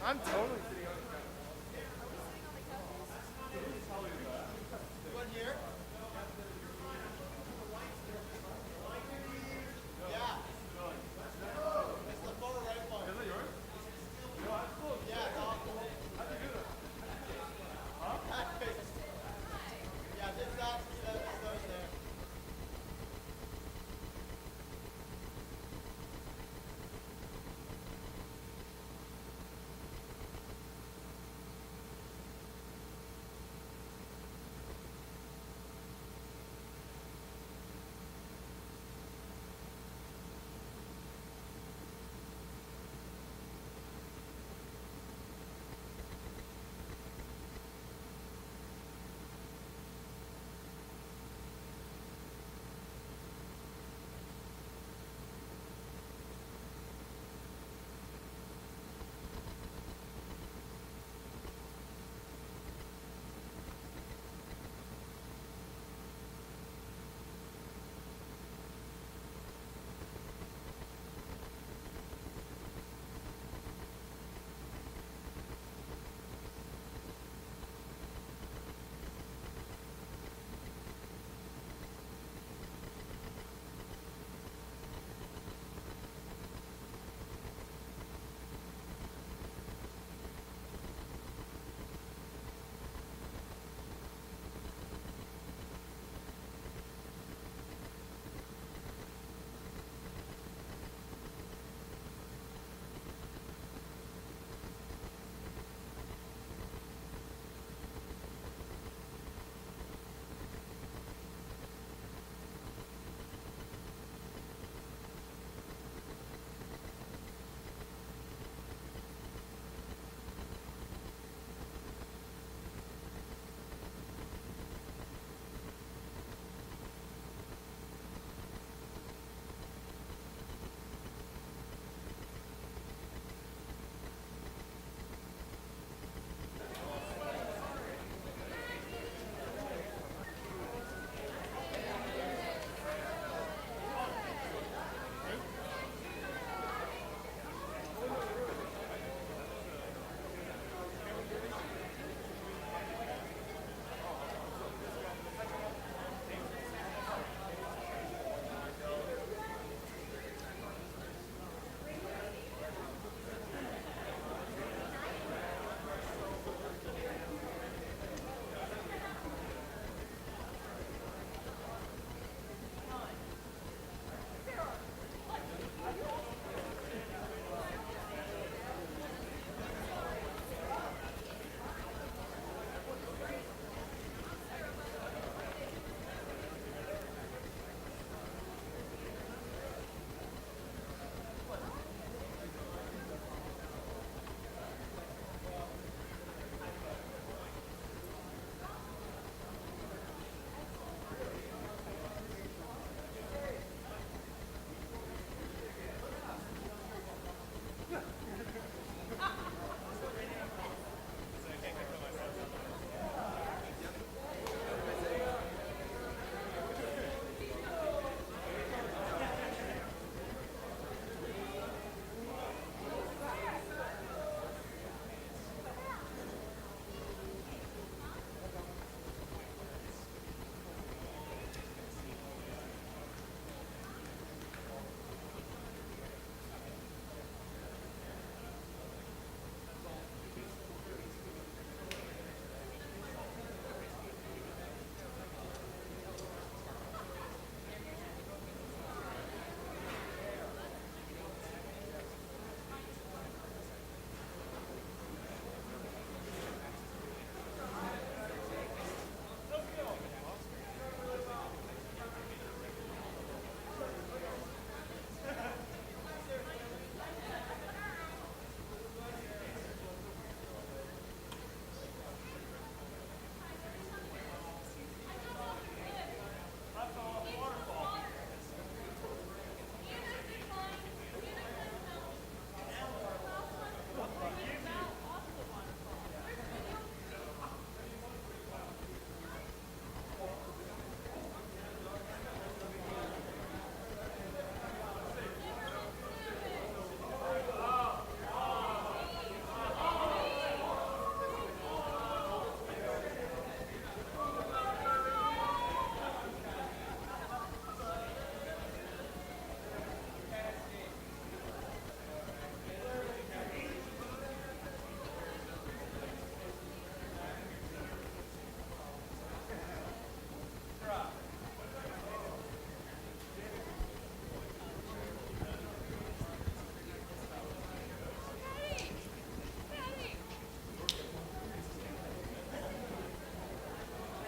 I'm totally sitting on the couch. One here? Yeah. It's the far right one. Is it yours? No, that's cool. Yeah, it's awesome. How'd you do that? Yeah, just that those there.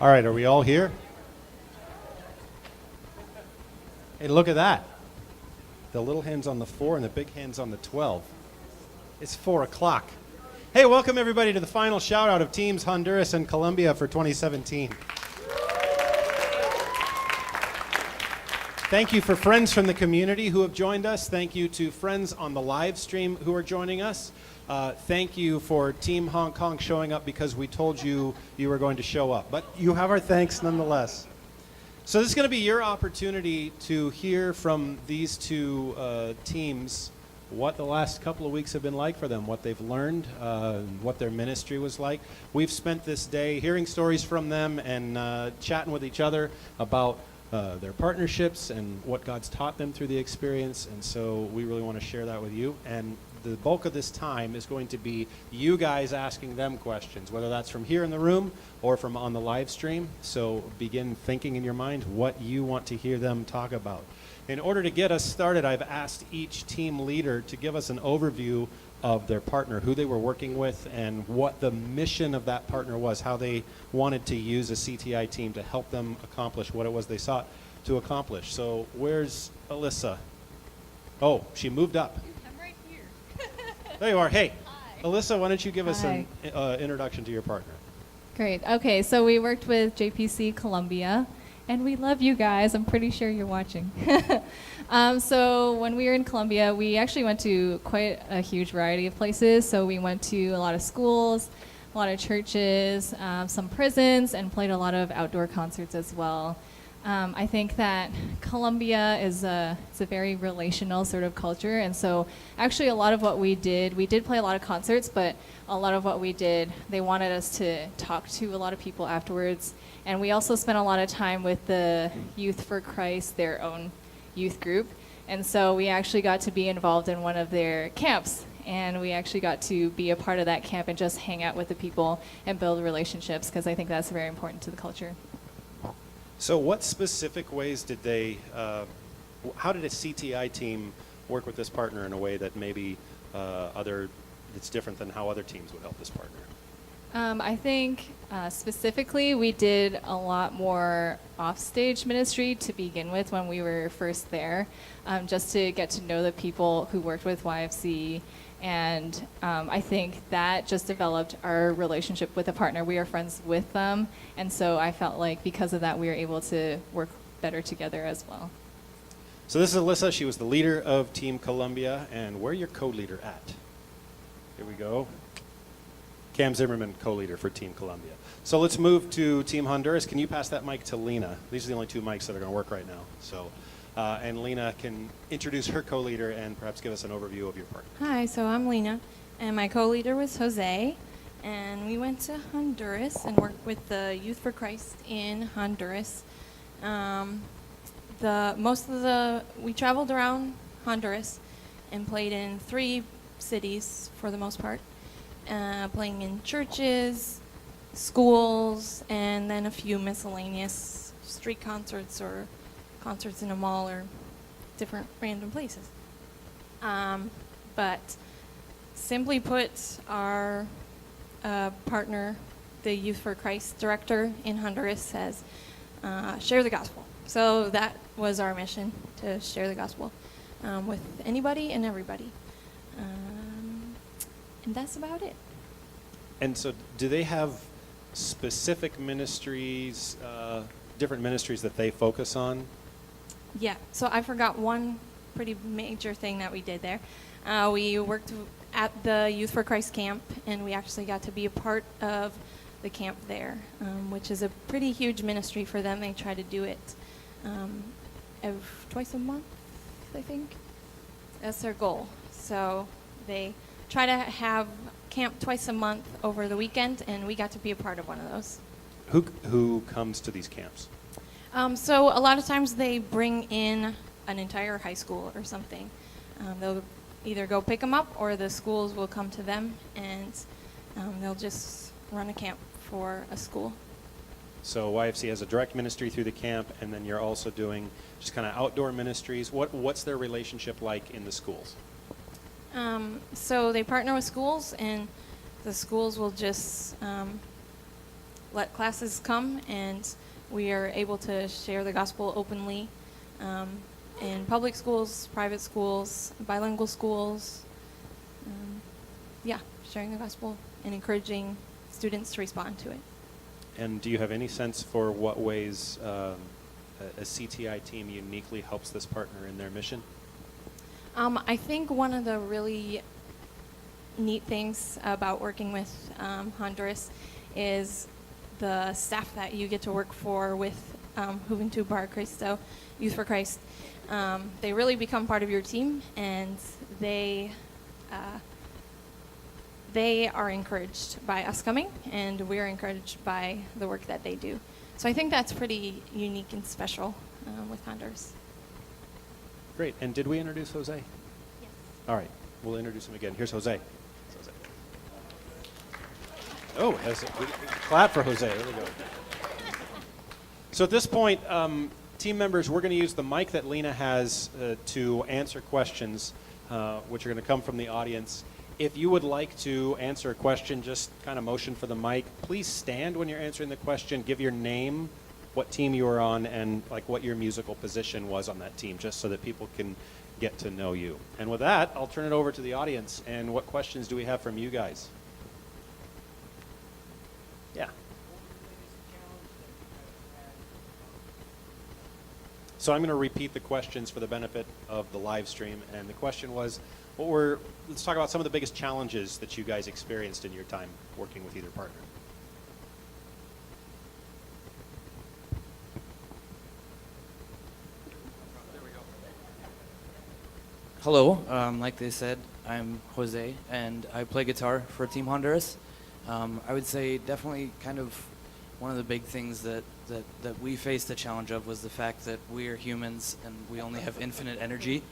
All right, are we all here? Hey, look at that. The little hand's on the 4 and the big hand's on the 12. It's 4 o'clock. Hey, welcome everybody to the final shout out of teams Honduras and Colombia for 2017. Thank you for friends from the community who have joined us. Thank you to friends on the live stream who are joining us. Thank you for Team Hong Kong showing up because we told you you were going to show up. But you have our thanks nonetheless. So this is going to be your opportunity to hear from these two teams what the last couple of weeks have been like for them, what they've learned, what their ministry was like. We've spent this day hearing stories from them and chatting with each other about their partnerships and what God's taught them through the experience, and so we really want to share that with you. And the bulk of this time is going to be you guys asking them questions, whether that's from here in the room or from on the live stream. So begin thinking in your mind what you want to hear them talk about. In order to get us started, I've asked each team leader to give us an overview of their partner, who they were working with, and what the mission of that partner was, how they wanted to use a CTI team to help them accomplish what it was they sought to accomplish. So where's Alyssa? Oh, she moved up. I'm right here. There you are. Hey, Hi. Alyssa, why don't you give us an Hi. introduction to your partner? Great. Okay, so we worked with JPC Colombia, and we love you guys. I'm pretty sure you're watching. So when we were in Colombia, we actually went to quite a huge variety of places. So we went to a lot of schools, a lot of churches, some prisons, and played a lot of outdoor concerts as well. I think that Colombia it's a very relational sort of culture, and so actually a lot of what we did play a lot of concerts, but a lot of what we did, they wanted us to talk to a lot of people afterwards, and we also spent a lot of time with the Youth for Christ, their own youth group, and so we actually got to be involved in one of their camps, and we actually got to be a part of that camp and just hang out with the people and build relationships, because I think that's very important to the culture. So what specific ways did they, how did a CTI team work with this partner in a way that maybe it's different than how other teams would help this partner? I think specifically we did a lot more offstage ministry to begin with when we were first there, just to get to know the people who worked with YFC. And I think that just developed our relationship with the partner. We are friends with them, and so I felt like because of that we were able to work better together as well. So this is Alyssa. She was the leader of Team Colombia, and where your co-leader at? Here we go. Cam Zimmerman, co-leader for Team Colombia. So let's move to Team Honduras. Can you pass that mic to Lena? These are the only two mics that are going to work right now. So. And Lena can introduce her co-leader and perhaps give us an overview of your partner. Hi, so I'm Lena, and my co-leader was Jose, and we went to Honduras and worked with the Youth for Christ in Honduras. We traveled around Honduras and played in 3 cities for the most part, playing in churches, schools, and then a few miscellaneous street concerts or concerts in a mall or different random places. But simply put, our partner, the Youth for Christ director in Honduras, says, share the gospel. So that was our mission, to share the gospel with anybody and everybody. And that's about it. And so do they have specific ministries, different ministries that they focus on? Yeah, so I forgot one pretty major thing that we did there. We worked at the Youth for Christ camp, and we actually got to be a part of the camp there, which is a pretty huge ministry for them. They try to do it twice a month, I think. That's their goal. So they try to have camp twice a month over the weekend, and we got to be a part of one of those. Who comes to these camps? So a lot of times they bring in an entire high school or something. They'll either go pick them up, or the schools will come to them, and they'll just run a camp for a school. So YFC has a direct ministry through the camp, and then you're also doing just kind of outdoor ministries. What's their relationship like in the schools? So they partner with schools, and the schools will just let classes come, and we are able to share the gospel openly in public schools, private schools, bilingual schools. Yeah, sharing the gospel and encouraging students to respond to it. And do you have any sense for what ways a CTI team uniquely helps this partner in their mission? I think one of the really neat things about working with Honduras is the staff that you get to work for with Juventud Bar Cristo, Youth for Christ. They really become part of your team, and they are encouraged by us coming, and we're encouraged by the work that they do. So I think that's pretty unique and special with Honduras. Great. And did we introduce Jose? Yes. All right. We'll introduce him again. Here's Jose. Oh, clap for Jose. There we go. So at this point, team members, we're going to use the mic that Lena has to answer questions, which are going to come from the audience. If you would like to answer a question, just kind of motion for the mic. Please stand when you're answering the question. Give your name, what team you are on, and like what your musical position was on that team, just so that people can get to know you. And with that, I'll turn it over to the audience. And what questions do we have from you guys? Yeah. So I'm going to repeat the questions for the benefit of the live stream. And the question was, let's talk about some of the biggest challenges that you guys experienced in your time working with either partner. Hello, like they said, I'm Jose, and I play guitar for Team Honduras. I would say definitely kind of one of the big things that we faced the challenge of was the fact that we are humans and we only have infinite energy.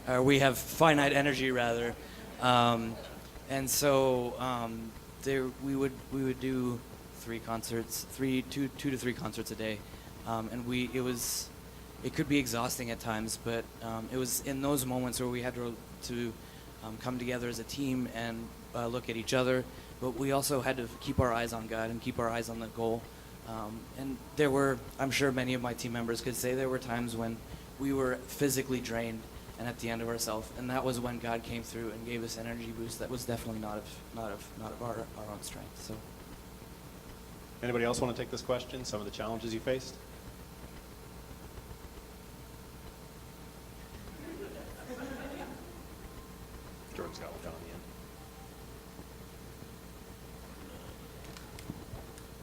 Or we have finite energy, rather. And so we would do 3 concerts, 2 to 3 concerts a day. And it could be exhausting at times, but it was in those moments where we had to come together as a team and look at each other, but we also had to keep our eyes on God and keep our eyes on the goal. And there were, I'm sure many of my team members could say, there were times when we were physically drained and at the end of ourselves, and that was when God came through and gave us energy boost. That was definitely not of our own strength. So, Anybody else want to take this question? Some of the challenges you faced? Jordan's got one down the end.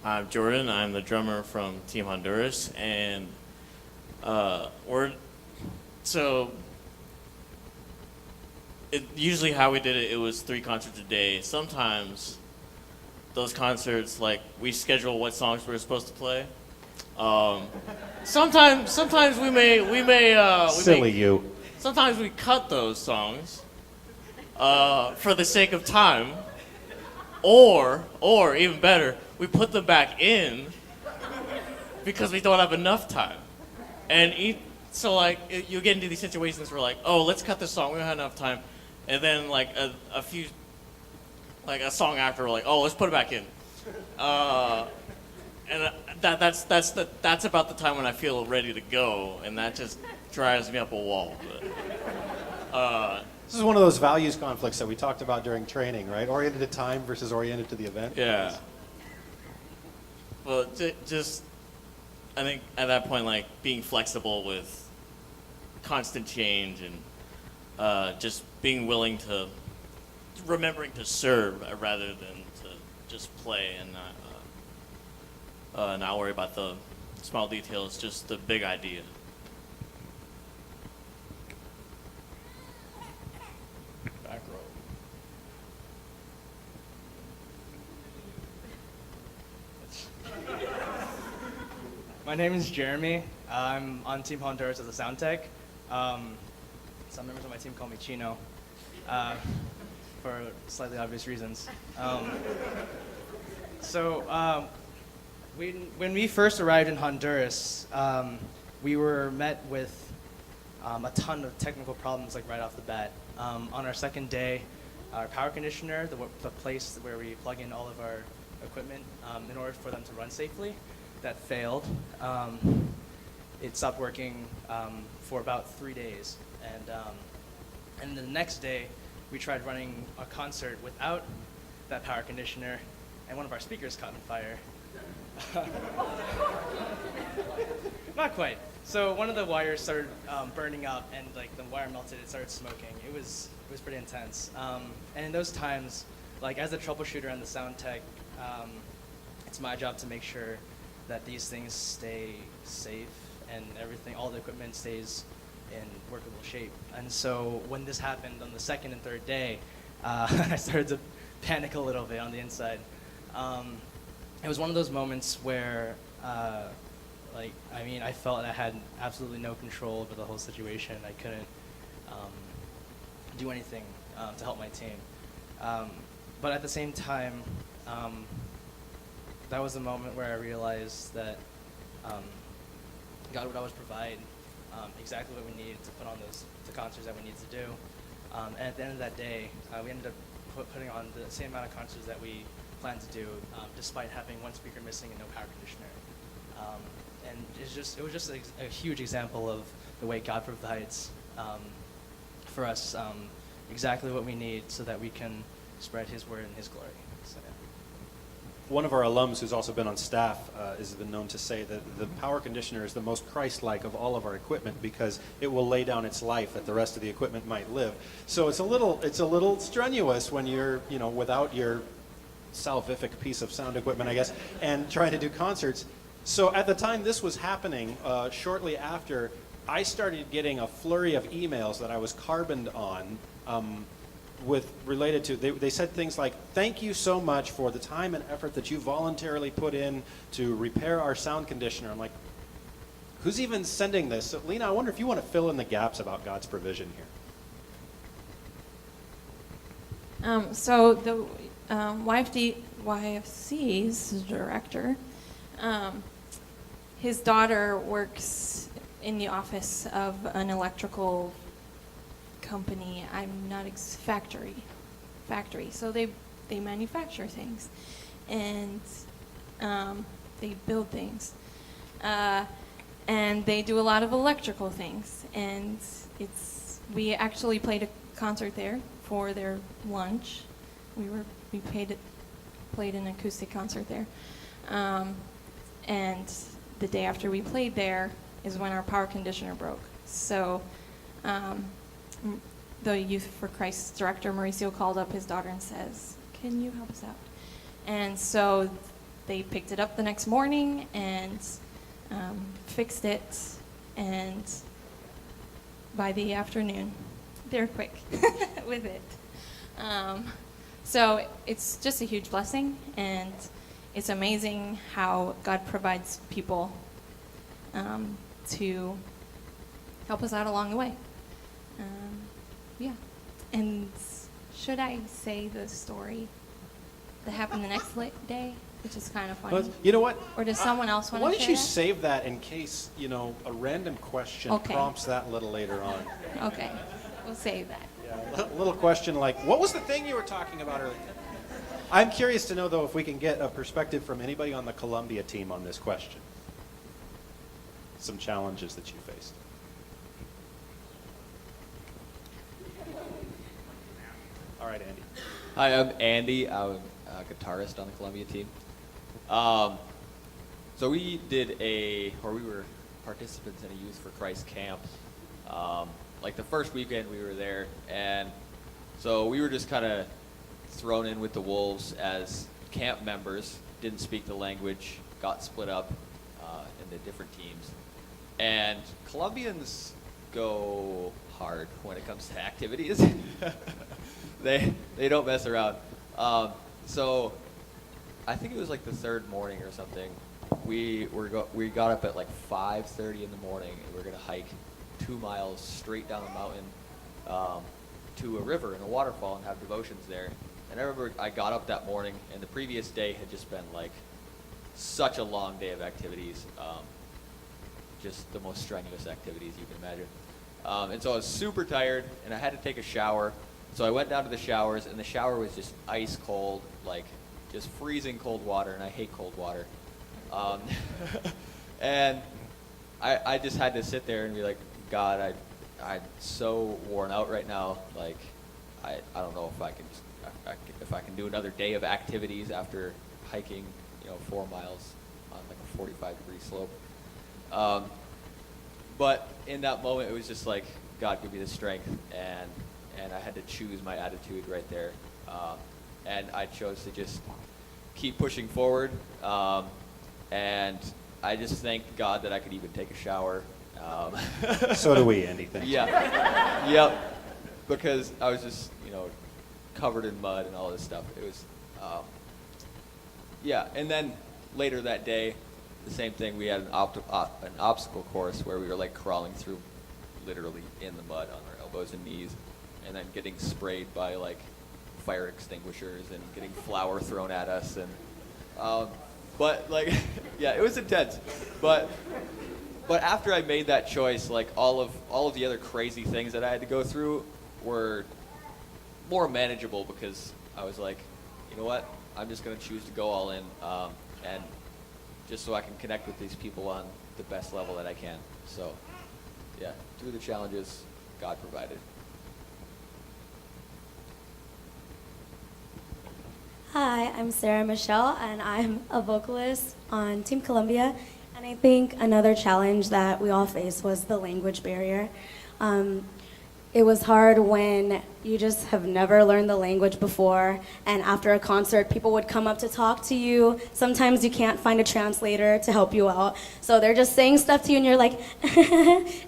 I'm Jordan. I'm the drummer from Team Honduras, and usually how we did it. It was 3 concerts a day. Sometimes those concerts, like we schedule what songs we're supposed to play. Sometimes we may Silly you. Sometimes we cut those songs for the sake of time, or even better, we put them back in because we don't have enough time. And so like you get into these situations where like, oh, let's cut this song. We don't have enough time, and then like a song after, we're like, oh, let's put it back in. And that's about the time when I feel ready to go, and that just drives me up a wall. But, this is one of those values conflicts that we talked about during training, right? Oriented to time versus oriented to the event. yeah. Well, just I think at that point, like being flexible with constant change and just being willing to remembering to serve rather than to just play and not worry about the small details, just the big idea. Back row. My name is Jeremy. I'm on Team Honduras as a sound tech. Some members of my team call me Chino for slightly obvious reasons. When we first arrived in Honduras, we were met with a ton of technical problems like right off the bat. On our second day, our power conditioner, the place where we plug in all of our equipment in order for them to run safely. That failed. It stopped working for about 3 days, and the next day we tried running a concert without that power conditioner, and one of our speakers caught on fire. Not quite. So one of the wires started burning up, and like the wire melted. It started smoking. It was pretty intense. And in those times, like as a troubleshooter and the sound tech, it's my job to make sure that these things stay safe and everything, all the equipment stays in workable shape. And so when this happened on the second and third day, I started to panic a little bit on the inside. It was one of those moments where, I felt I had absolutely no control over the whole situation. I couldn't do anything to help my team. But at the same time, that was the moment where I realized that God would always provide exactly what we needed to put on the concerts that we needed to do. And at the end of that day, we ended up putting on the same amount of concerts that we planned to do, despite having one speaker missing and no power conditioner. And it was just a huge example of the way God provides for us exactly what we need so that we can spread His word and His glory. So, yeah. One of our alums who's also been on staff has been known to say that the power conditioner is the most Christ-like of all of our equipment because it will lay down its life that the rest of the equipment might live. So it's a little strenuous when you're without your salvific piece of sound equipment, I guess, and trying to do concerts. So at the time this was happening, shortly after, I started getting a flurry of emails that I was carboned on related to, they said things like, thank you so much for the time and effort that you voluntarily put in to repair our sound conditioner. I'm like, who's even sending this? So, Lena, I wonder if you want to fill in the gaps about God's provision here. So the YFC's director, his daughter works in the office of an electrical company. Factory. So they manufacture things, and they build things, and they do a lot of electrical things. And we actually played a concert there for their lunch. We played an acoustic concert there, and the day after we played there is when our power conditioner broke. So the Youth for Christ director, Mauricio, called up his daughter and says, can you help us out? And so they picked it up the next morning and fixed it, and by the afternoon, they're quick with it. So it's just a huge blessing, and it's amazing how God provides people to help us out along the way. Yeah. And should I say the story that happened the next day, which is kind of funny? But you know what? Or does someone else want to Why share don't you that? save that in case, a random question Okay. prompts that a little later on. Okay, we'll save that. Yeah, a little question like, what was the thing you were talking about earlier? I'm curious to know, though, if we can get a perspective from anybody on the Colombia team on this question. Some challenges that you faced. All right, Andy. Hi, I'm Andy. I'm a guitarist on the Columbia team. So we were participants in a Youth for Christ camp. Like the first weekend we were there, and so we were just kind of thrown in with the wolves as camp members, didn't speak the language, got split up into different teams. And Colombians go hard when it comes to activities. They don't mess around. So I think it was like the third morning or something. We got up at like 5:30 in the morning, and we were gonna hike 2 miles straight down the mountain to a river and a waterfall and have devotions there. And I remember I got up that morning, and the previous day had just been like such a long day of activities, just the most strenuous activities you can imagine. And so I was super tired, and I had to take a shower. So I went down to the showers, and the shower was just ice cold, like just freezing cold water, and I hate cold water. Um, and I just had to sit there and be like, God, I'm so worn out right now. Like, I don't know if I can do another day of activities after hiking, 4 miles on like a 45-degree slope. But in that moment, it was just like, God, give me the strength, and I had to choose my attitude right there. And I chose to just keep pushing forward. And I just thanked God that I could even take a shower. So do we, Andy. Thanks. Yeah. Yep. Because I was just, covered in mud and all this stuff. It was, yeah. And then later that day, the same thing. We had an obstacle course where we were like crawling through, literally in the mud on our elbows and knees, and then getting sprayed by like fire extinguishers and getting flour thrown at us. And but like, yeah, it was intense. But after I made that choice, like all of the other crazy things that I had to go through were more manageable, because I was like, you know what, I'm just going to choose to go all in, and just so I can connect with these people on the best level that I can. So, yeah, through the challenges, God provided. Hi, I'm Sarah Michelle, and I'm a vocalist on Team Colombia. And I think another challenge that we all faced was the language barrier. It was hard when you just have never learned the language before, and after a concert, people would come up to talk to you. Sometimes you can't find a translator to help you out, so they're just saying stuff to you, and you're like,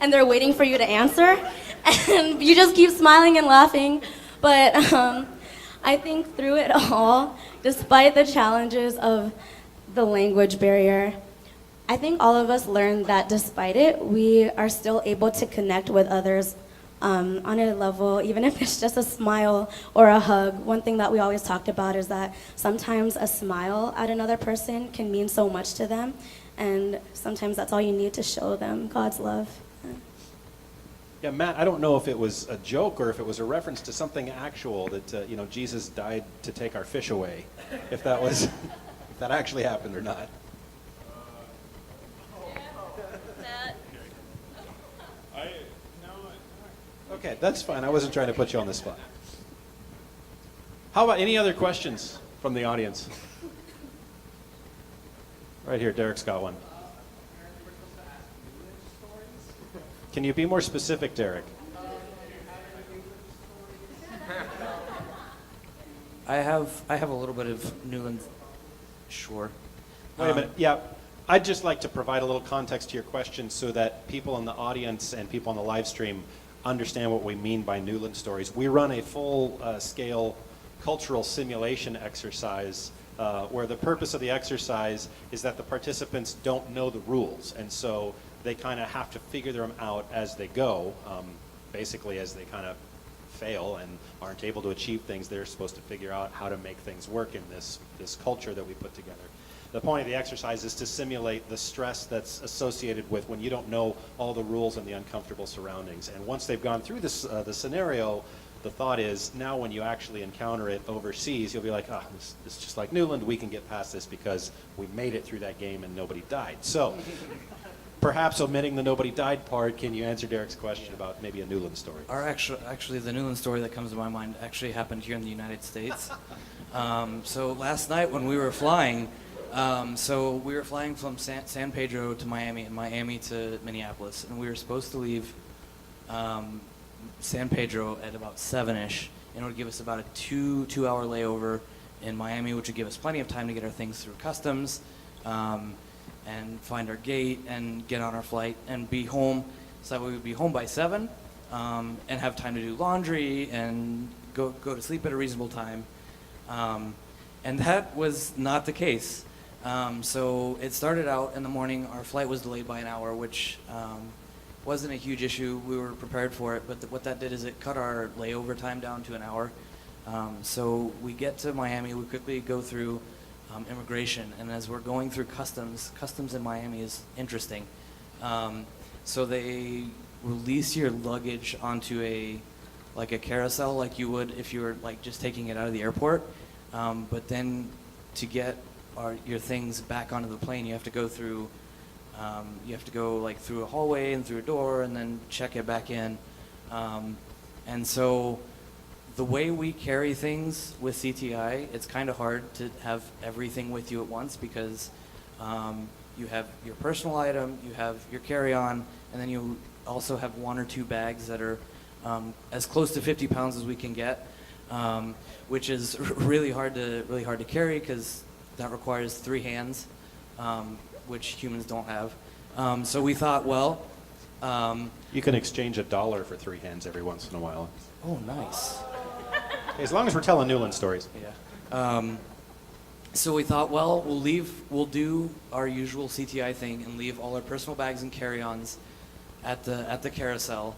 and they're waiting for you to answer, and you just keep smiling and laughing. But I think through it all, despite the challenges of the language barrier, I think all of us learned that despite it, we are still able to connect with others on a level, even if it's just a smile or a hug. One thing that we always talked about is that sometimes a smile at another person can mean so much to them, and sometimes that's all you need to show them God's love. Yeah, Matt, I don't know if it was a joke or if it was a reference to something actual that, Jesus died to take our fish away, if that was, if that actually happened or not. Okay, that's fine. I wasn't trying to put you on the spot. How about any other questions from the audience? Right here, Derek's got one. Can you be more specific, Derek? I have a little bit of Newland. Sure. Wait a minute. Yeah, I'd just like to provide a little context to your question so that people in the audience and people on the live stream understand what we mean by Newland stories. We run a full-scale cultural simulation exercise where the purpose of the exercise is that the participants don't know the rules, and so they kind of have to figure them out as they go. Basically, as they kind of fail and aren't able to achieve things, they're supposed to figure out how to make things work in this culture that we put together. The point of the exercise is to simulate the stress that's associated with when you don't know all the rules and the uncomfortable surroundings. And once they've gone through this, the scenario, the thought is now when you actually encounter it overseas, you'll be like, this is just like Newland. We can get past this because we made it through that game and nobody died. So perhaps omitting the nobody died part, can you answer Derek's question about maybe a Newland story? Actually, the Newland story that comes to my mind actually happened here in the United States. So last night when we were flying, so we were flying from San Pedro to Miami and Miami to Minneapolis, and we were supposed to leave San Pedro at about 7-ish, and it would give us about a two-hour layover in Miami, which would give us plenty of time to get our things through customs and find our gate and get on our flight and be home, so that we would be home by 7 and have time to do laundry and go to sleep at a reasonable time. And that was not the case. So it started out in the morning. Our flight was delayed by an hour, which wasn't a huge issue. We were prepared for it, but what that did is it cut our layover time down to an hour. So we get to Miami, we quickly go through immigration, and as we're going through customs in Miami is interesting. So they release your luggage onto a carousel like you would if you were like just taking it out of the airport. But then to get your things back onto the plane, you have to go through like through a hallway and through a door and then check it back in. And so the way we carry things with CTI, it's kind of hard to have everything with you at once because you have your personal item, you have your carry-on, and then you also have 1 or 2 bags that are as close to 50 pounds as we can get, which is really hard to carry because that requires 3 hands, which humans don't have. So we thought, well, You can exchange $1 for 3 hands every once in a while. oh, nice. As long as we're telling Newland stories. Yeah. So we thought, well, we'll do our usual CTI thing and leave all our personal bags and carry-ons at the carousel,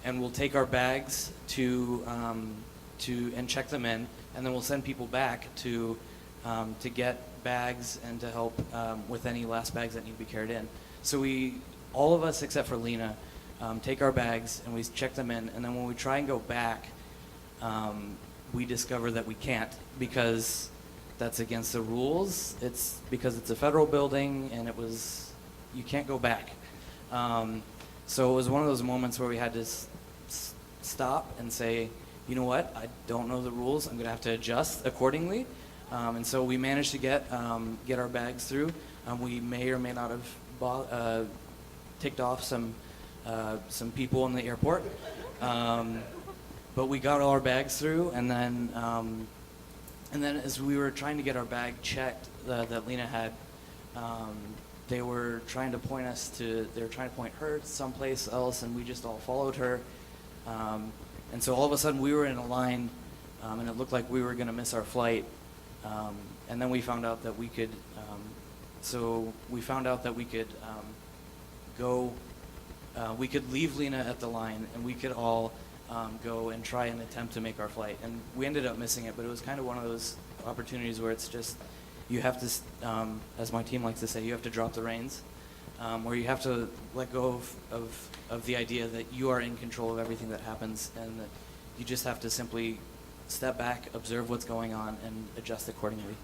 and we'll take our bags to and check them in, and then we'll send people back to get bags and to help with any last bags that need to be carried in. So all of us except for Lena, take our bags and we check them in, and then when we try and go back, we discover that we can't because that's against the rules. It's because it's a federal building and you can't go back. So it was one of those moments where we had to stop and say, you know what, I don't know the rules, I'm gonna have to adjust accordingly. And so we managed to get our bags through. We may or may not have ticked off some people in the airport. But we got all our bags through, and then as we were trying to get our bag checked that Lena had, they were trying to point her someplace else, and we just all followed her. And so all of a sudden we were in a line, and it looked like we were going to miss our flight. And then we found out that we could. We could leave Lena at the line, and we could all go and try and attempt to make our flight. And we ended up missing it, but it was kind of one of those opportunities where it's just, you have to, as my team likes to say, you have to drop the reins, where you have to let go of the idea that you are in control of everything that happens, and that you just have to simply step back, observe what's going on, and adjust accordingly.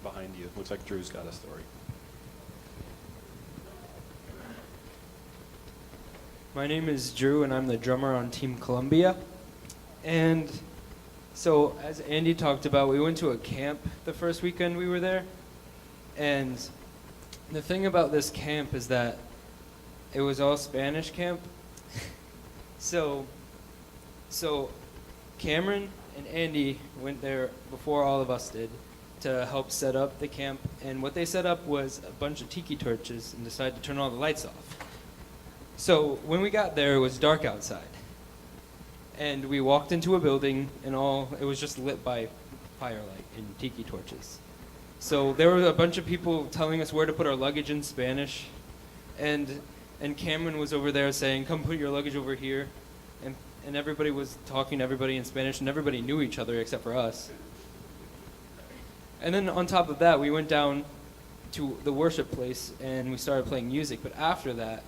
Behind you, looks like Drew's got a story. My name is Drew, and I'm the drummer on Team Colombia. And so, as Andy talked about, we went to a camp the first weekend we were there. And the thing about this camp is that it was all Spanish camp. So Cameron and Andy went there before all of us did to help set up the camp. And what they set up was a bunch of tiki torches and decided to turn all the lights off. So when we got there, it was dark outside. And we walked into a building, and it was just lit by firelight and tiki torches. So there were a bunch of people telling us where to put our luggage in Spanish. And Cameron was over there saying, come put your luggage over here. And everybody was talking to everybody in Spanish, and everybody knew each other except for us. And then on top of that, we went down to the worship place, and we started playing music. But after that,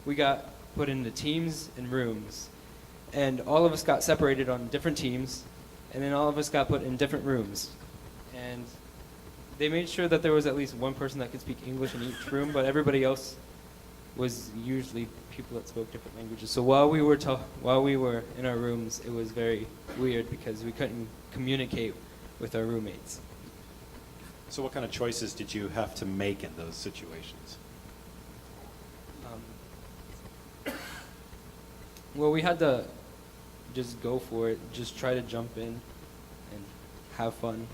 we got put into teams and rooms. And all of us got separated on different teams, and then all of us got put in different rooms. And they made sure that there was at least one person that could speak English in each room, but everybody else was usually people that spoke different languages. So while we were in our rooms, it was very weird because we couldn't communicate with our roommates. So what kind of choices did you have to make in those situations? Well, we had to just go for it, just try to jump in and have fun,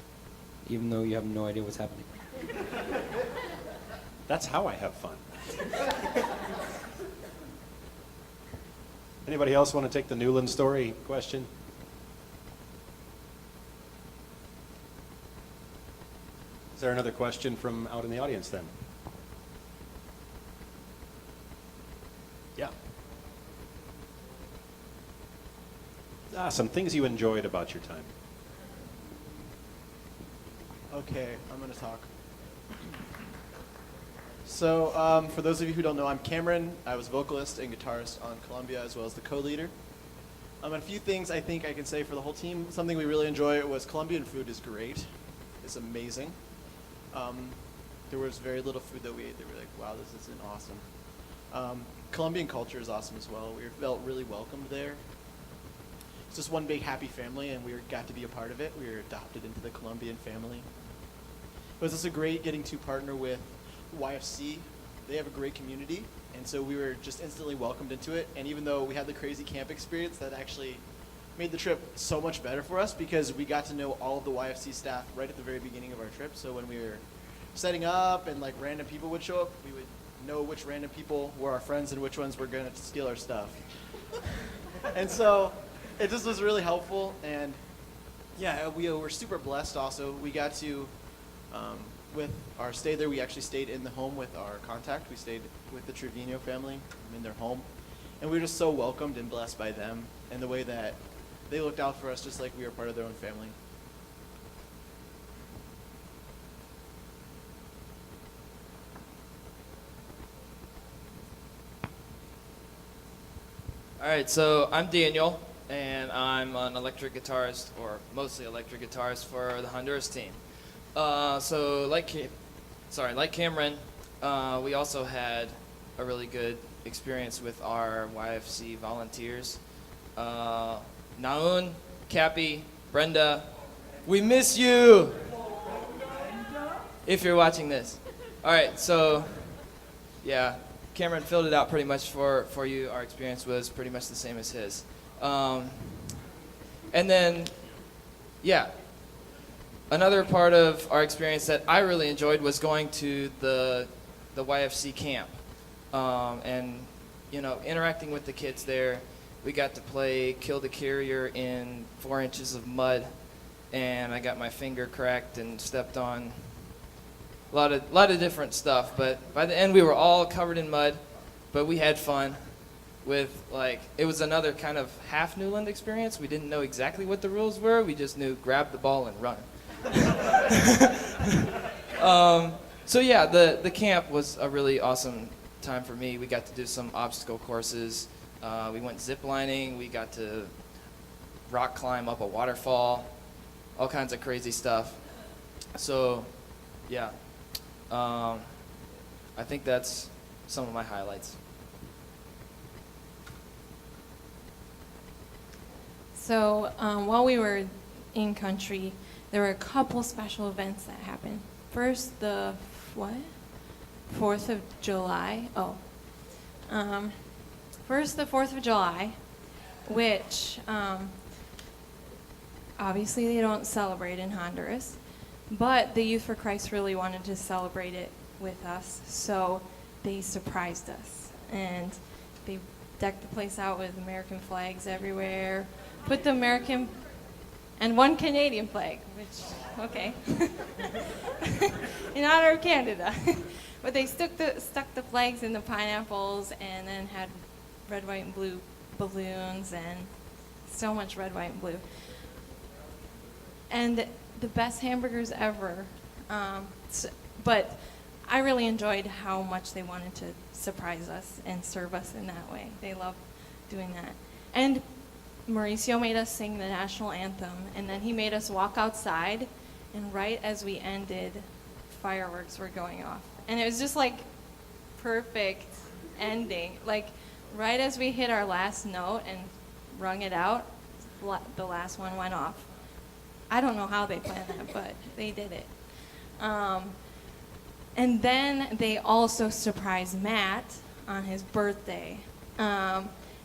even though you have no idea what's happening. That's how I have fun. Anybody else want to take the Newland story question? Is there another question from out in the audience then? Yeah. Some things you enjoyed about your time. Okay, I'm going to talk. So, for those of you who don't know, I'm Cameron. I was vocalist and guitarist on Colombia as well as the co-leader. And a few things I think I can say for the whole team. Something we really enjoy was Colombian food is great. It's amazing. There was very little food that we ate that we were like, wow, this is awesome. Colombian culture is awesome as well. We felt really welcomed there. It's just one big happy family, and got to be a part of it. We were adopted into the Colombian family. It was also great getting to partner with YFC. They have a great community, and so we were just instantly welcomed into it. And even though we had the crazy camp experience, that actually made the trip so much better for us because we got to know all of the YFC staff right at the very beginning of our trip. So when we were setting up and like random people would show up, we would know which random people were our friends and which ones were going to steal our stuff. And so it just was really helpful. And yeah, we were super blessed also. We got to, with our stay there, we actually stayed in the home with our contact. We stayed with the Trevino family in their home. And we were just so welcomed and blessed by them and the way that they looked out for us just like we were part of their own family. All right, so I'm Daniel, and I'm an electric guitarist, or mostly electric guitarist for the Honduras team. So like Cameron, we also had a really good experience with our YFC volunteers. Naun, Cappy, Brenda, we miss you! If you're watching this. All right, so yeah, Cameron filled it out pretty much for you. Our experience was pretty much the same as his. And then, yeah, another part of our experience that I really enjoyed was going to the YFC camp. And, you know, interacting with the kids there. We got to play Kill the Carrier in 4 inches of mud, and I got my finger cracked and stepped on a lot of different stuff. But by the end, we were all covered in mud, but we had fun with, like, it was another kind of half Newland experience. We didn't know exactly what the rules were. We just knew grab the ball and run. So yeah, the camp was a really awesome time for me. We got to do some obstacle courses. We went zip lining. We got to rock climb up a waterfall, all kinds of crazy stuff. So, yeah, I think that's some of my highlights. So while we were in country, there were a couple special events that happened. First, the 4th of July. First, the 4th of July, which obviously they don't celebrate in Honduras, but the Youth for Christ really wanted to celebrate it with us, so they surprised us. And they decked the place out with American flags everywhere, put the American and 1 Canadian flag, which, okay, in honor of Canada. But they stuck the flags in the pineapples and then had red, white, and blue balloons and so much red, white, and blue. And the best hamburgers ever. But I really enjoyed how much they wanted to surprise us and serve us in that way. They love doing that. And Mauricio made us sing the national anthem, and then he made us walk outside, and right as we ended, fireworks were going off. And it was just like perfect ending. Like right as we hit our last note and rung it out, the last one went off. I don't know how they planned that, but they did it. And then they also surprised Matt on his birthday.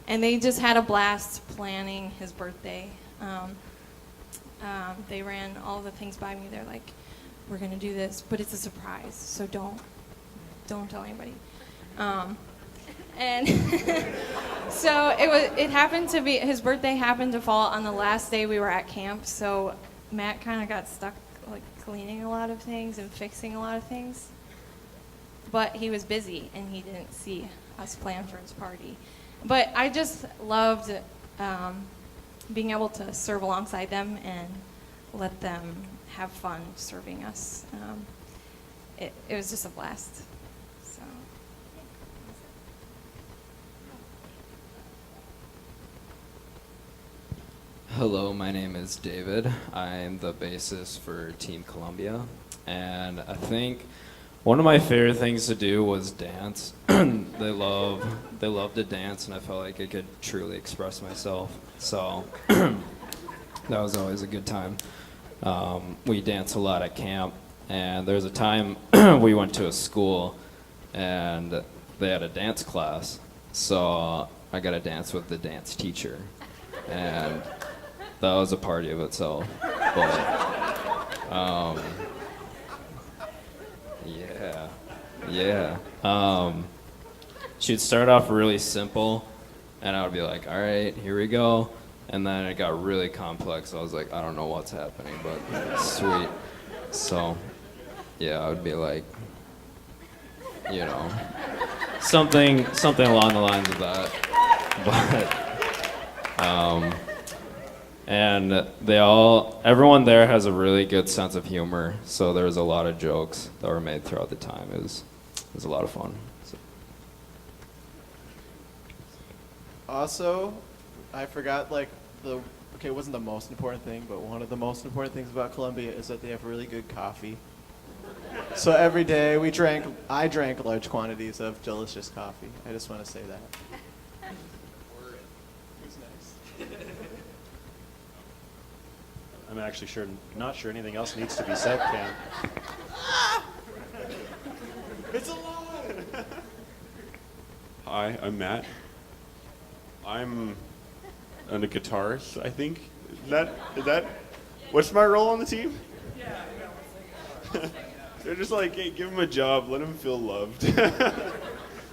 And they just had a blast planning his birthday. They ran all the things by me. They're like, we're going to do this, but it's a surprise, so don't tell anybody. And so it happened to be, his birthday happened to fall on the last day we were at camp, so Matt kind of got stuck like cleaning a lot of things and fixing a lot of things. But he was busy and he didn't see us plan for his party. But I just loved being able to serve alongside them and let them have fun serving us. It was just a blast. So. Hello, my name is David. I'm the bassist for Team Colombia, and I think one of my favorite things to do was dance. They love to dance, and I felt like I could truly express myself. So that was always a good time. We dance a lot at camp, and there was a time we went to a school, and they had a dance class. So I got to dance with the dance teacher, and that was a party of itself. But yeah. She'd start off really simple, and I would be like, all right, here we go. And then it got really complex. I was like, I don't know what's happening, but sweet. So, yeah, I would be like, you know, something along the lines of that. But, and everyone there has a really good sense of humor. So there was a lot of jokes that were made throughout the time. It was a lot of fun. So. Also, I forgot it wasn't the most important thing, but one of the most important things about Colombia is that they have really good coffee. So every day I drank large quantities of delicious coffee. I just want to say that. It was nice. I'm actually not sure anything else needs to be said, Cam. It's a lie! Hi, I'm Matt. I'm a guitarist, I think. Is that what's my role on the team? They're just like, hey, give him a job, let him feel loved. Let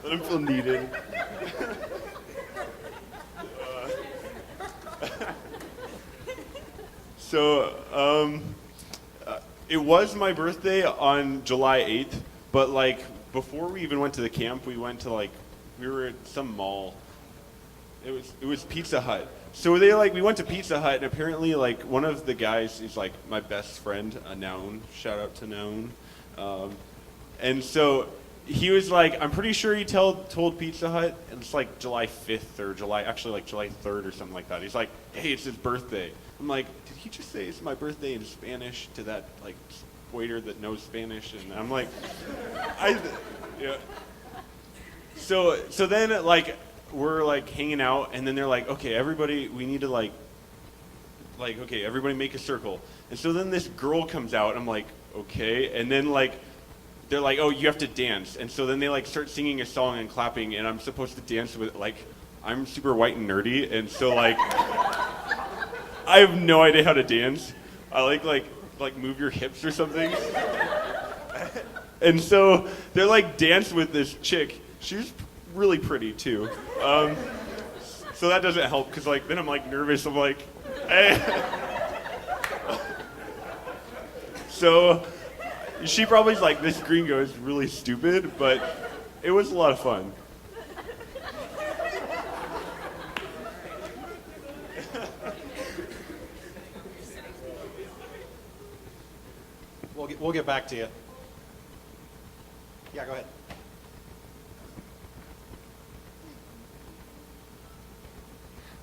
him feel needed. It was my birthday on July 8th, but like before we even went to the camp, we were at some mall. It was Pizza Hut. So we went to Pizza Hut, and apparently like one of the guys is like my best friend, Noun. Shout out to Noun. And so he was like, I'm pretty sure he told Pizza Hut, and it's like July 5th or July 3rd or something like that. He's like, hey, it's his birthday. I'm like, did he just say it's my birthday in Spanish to that like waiter that knows Spanish? And I'm like, yeah. So then like we're like hanging out, and then they're like, okay, everybody, we need to like okay, everybody make a circle. And so then this girl comes out, and I'm like, okay, and then like they're like, oh, you have to dance. And so then they like start singing a song and clapping, and I'm supposed to dance with like, I'm super white and nerdy, and so like I have no idea how to dance. I like move your hips or something. And so they're like dance with this chick. She's really pretty too. So that doesn't help, because like then I'm like nervous. I'm like, hey. So she probably's like, this gringo is really stupid, but it was a lot of fun. We'll get back to you. Yeah, go ahead.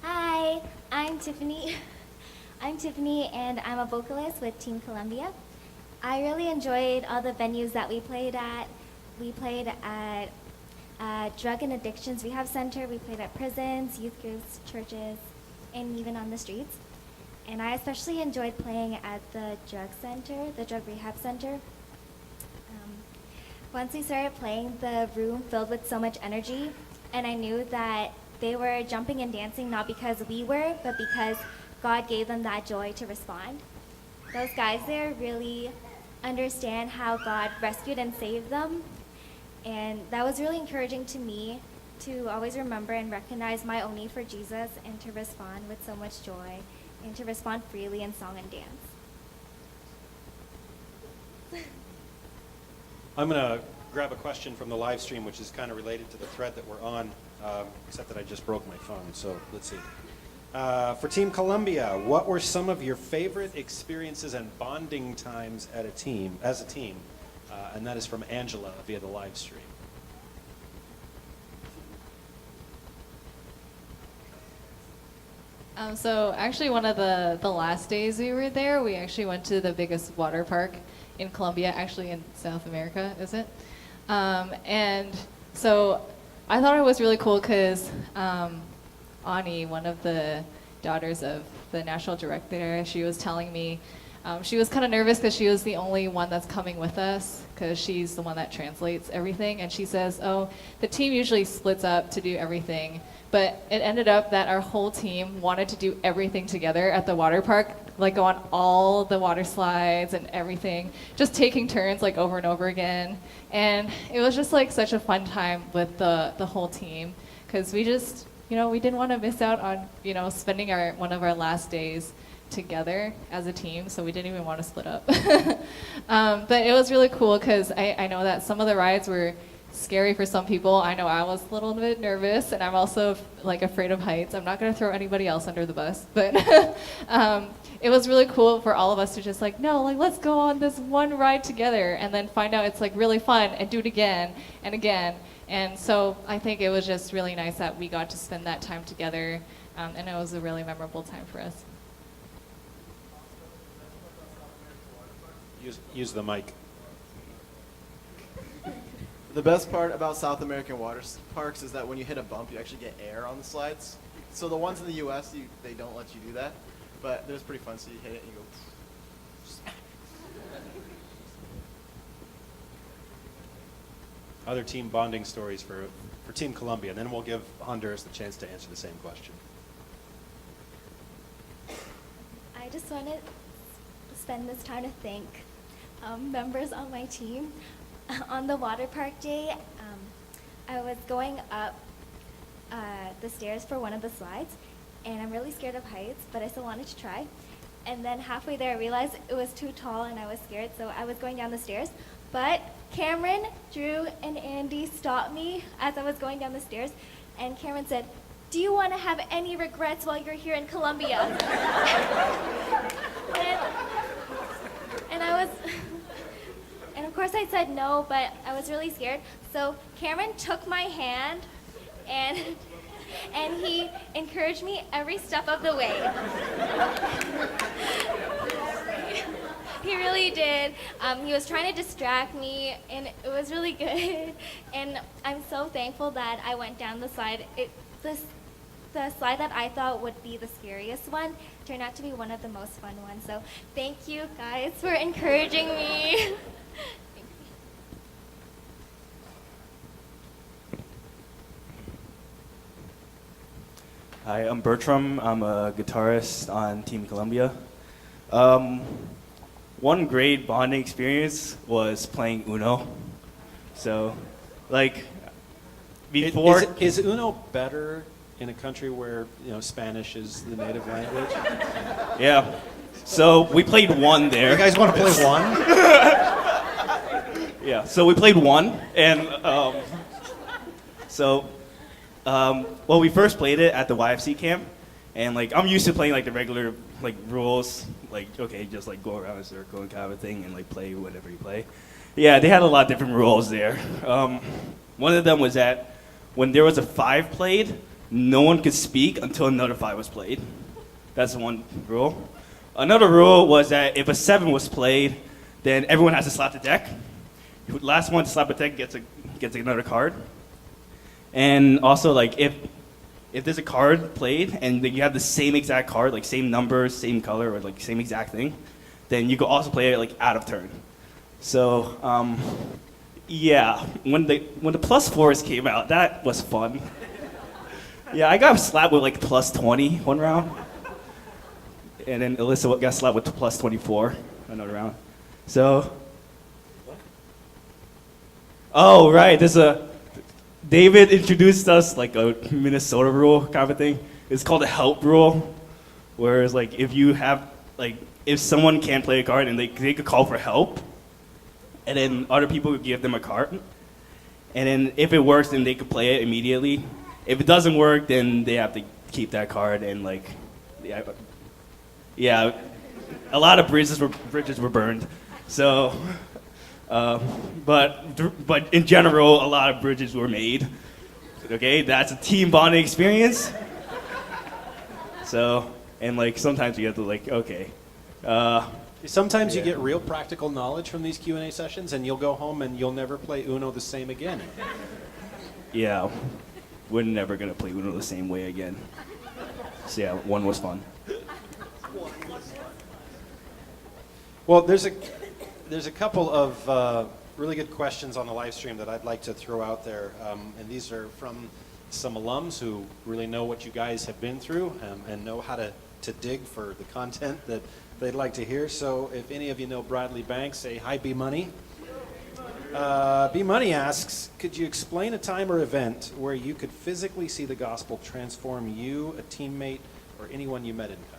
Hi, I'm Tiffany. I'm Tiffany, and I'm a vocalist with Team Colombia. I really enjoyed all the venues that we played at. We played at Drug and Addictions Rehab Center. We played at prisons, youth groups, churches, and even on the streets. And I especially enjoyed playing at the drug rehab center. Once we started playing, the room filled with so much energy, and I knew that they were jumping and dancing not because we were, but because God gave them that joy to respond. Those guys there really understand how God rescued and saved them, and that was really encouraging to me to always remember and recognize my own need for Jesus and to respond with so much joy and to respond freely in song and dance. I'm going to grab a question from the live stream, which is kind of related to the thread that we're on, except that I just broke my phone, so let's see. For Team Colombia, what were some of your favorite experiences and bonding times as a team? And that is from Angela via the live stream. So actually, one of the last days we were there, we actually went to the biggest water park in Colombia, actually in South America, is it? And so I thought it was really cool because Ani, one of the daughters of the national director, she was telling me she was kind of nervous because she was the only one that's coming with us because she's the one that translates everything. And she says, oh, the team usually splits up to do everything. But it ended up that our whole team wanted to do everything together at the water park, like go on all the water slides and everything, just taking turns like over and over again. And it was just like such a fun time with the whole team because we just, we didn't want to miss out on, spending one of our last days together as a team, so we didn't even want to split up. But it was really cool because I know that some of the rides were scary for some people. I know I was a little bit nervous, and I'm also like afraid of heights. I'm not going to throw anybody else under the bus, but it was really cool for all of us to just let's go on this one ride together and then find out it's like really fun and do it again and again. And so I think it was just really nice that we got to spend that time together, and it was a really memorable time for us. Use the mic. The best part about South American water parks is that when you hit a bump, you actually get air on the slides. So the ones in the U.S., they don't let you do that, but it was pretty fun. So you hit it and you go. Other team bonding stories for Team Colombia, and then we'll give Honduras the chance to answer the same question. I just want to spend this time to thank members on my team. On the water park day, I was going up the stairs for one of the slides, and I'm really scared of heights, but I still wanted to try. And then halfway there, I realized it was too tall and I was scared, so I was going down the stairs. But Cameron, Drew, and Andy stopped me as I was going down the stairs, and Cameron said, "Do you want to have any regrets while you're here in Colombia?" And of course I said no, but I was really scared. So Cameron took my hand and he encouraged me every step of the way. He really did. He was trying to distract me, and it was really good. And I'm so thankful that I went down the slide. The slide that I thought would be the scariest one turned out to be one of the most fun ones. So thank you guys for encouraging me. Hi, I'm Bertram. I'm a guitarist on Team Colombia. One great bonding experience was playing Uno. So, before... Is Uno better in a country where, Spanish is the native language? Yeah. So, we played one there. You guys want to play one? Yeah, so we played one, and well, we first played it at the YFC camp, and I'm used to playing the regular rules, just go around in a circle and kind of a thing, and play whatever you play. Yeah, they had a lot of different rules there. One of them was that when there was a 5 played, no one could speak until another 5 was played. That's one rule. Another rule was that if a 7 was played, then everyone has to slap the deck. The last one to slap the deck gets another card. And also, if there's a card played and you have the same exact card, same number, same color, or same exact thing, then you can also play it out of turn. So, yeah, when the +4s came out, that was fun. Yeah, I got slapped with +20 one round, and then Alyssa got slapped with +24 another round. So, oh right, David introduced us a Minnesota rule kind of a thing. It's called a help rule, whereas if you have if someone can't play a card and they could call for help, and then other people could give them a card, and then if it works, then they could play it immediately. If it doesn't work, then they have to keep that card, and yeah, a lot of bridges were burned. So. But in general, a lot of bridges were made. Okay, that's a team bonding experience. So, and like sometimes you have to like, okay. Sometimes you Yeah. get real practical knowledge from these Q&A sessions, and you'll go home and you'll never play Uno the same again. Yeah, we're never gonna play Uno the same way again. So yeah, one was fun. Well, there's a couple of really good questions on the live stream that I'd like to throw out there, and these are from some alums who really know what you guys have been through and know how to dig for the content that they'd like to hear. So if any of you know Bradley Banks, say hi, B Money. B Money asks, could you explain a time or event where you could physically see the gospel transform you, a teammate, or anyone you met in country?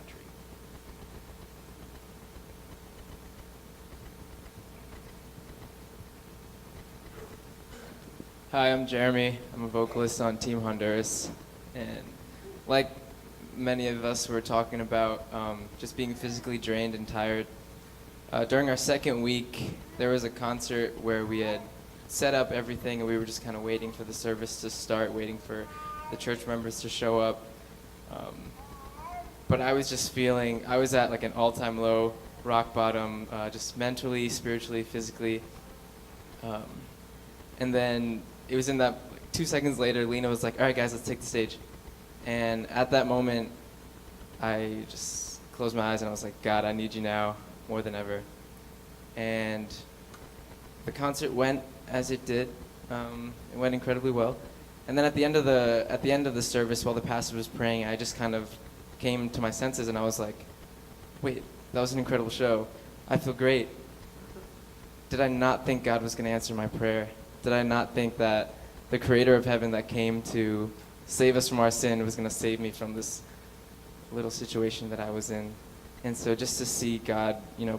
Hi, I'm Jeremy. I'm a vocalist on Team Honduras. And like many of us were talking about, just being physically drained and tired. During our second week, there was a concert where we had set up everything and we were just kind of waiting for the service to start, waiting for the church members to show up. But I was just feeling, I was at like an all-time low, rock bottom, just mentally, spiritually, physically. And then it was in that, like, 2 seconds later, Lena was like, all right, guys, let's take the stage. And at that moment, I just closed my eyes and I was like, God, I need you now more than ever. And the concert went as it did. It went incredibly well. And then at the end of the service, while the pastor was praying, I just kind of came to my senses and I was like, wait, that was an incredible show. I feel great. Did I not think God was going to answer my prayer? Did I not think that the creator of heaven that came to save us from our sin was going to save me from this little situation that I was in? And so just to see God,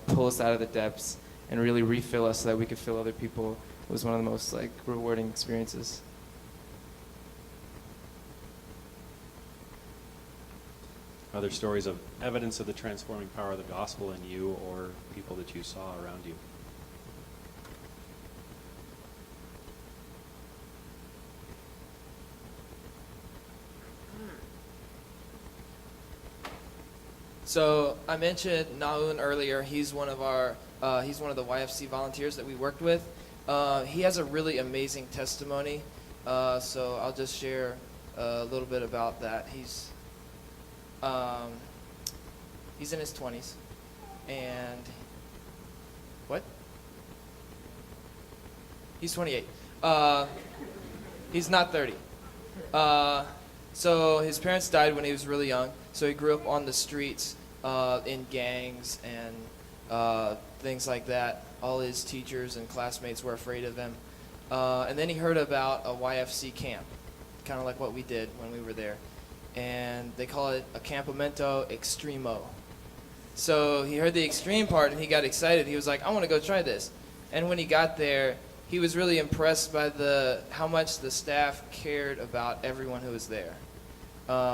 pull us out of the depths and really refill us so that we could fill other people was one of the most like rewarding experiences. Other stories of evidence of the transforming power of the gospel in you or people that you saw around you? So I mentioned Naun earlier. He's one of the YFC volunteers that we worked with. He has a really amazing testimony. So I'll just share a little bit about that. He's in his 20s, and what? He's 28. He's not 30. So his parents died when he was really young. So he grew up on the streets, in gangs and things like that. All his teachers and classmates were afraid of him. And then he heard about a YFC camp, kind of like what we did when we were there. And they call it a Campamento Extremo. So he heard the extreme part and he got excited. He was like, I want to go try this. And when he got there, he was really impressed by how much the staff cared about everyone who was there.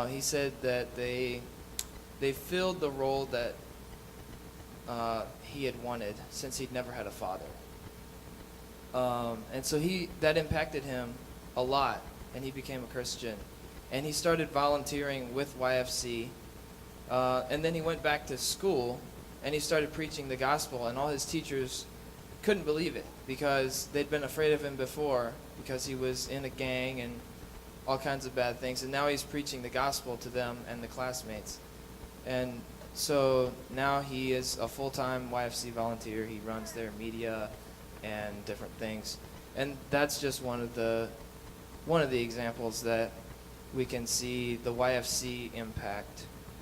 He said that they filled the role that he had wanted since he'd never had a father. And so that impacted him a lot, and he became a Christian. And he started volunteering with YFC, and then he went back to school, and he started preaching the gospel, and all his teachers couldn't believe it because they'd been afraid of him before because he was in a gang and all kinds of bad things, and now he's preaching the gospel to them and the classmates. And so now he is a full-time YFC volunteer. He runs their media and different things. And that's just one of the examples that we can see the YFC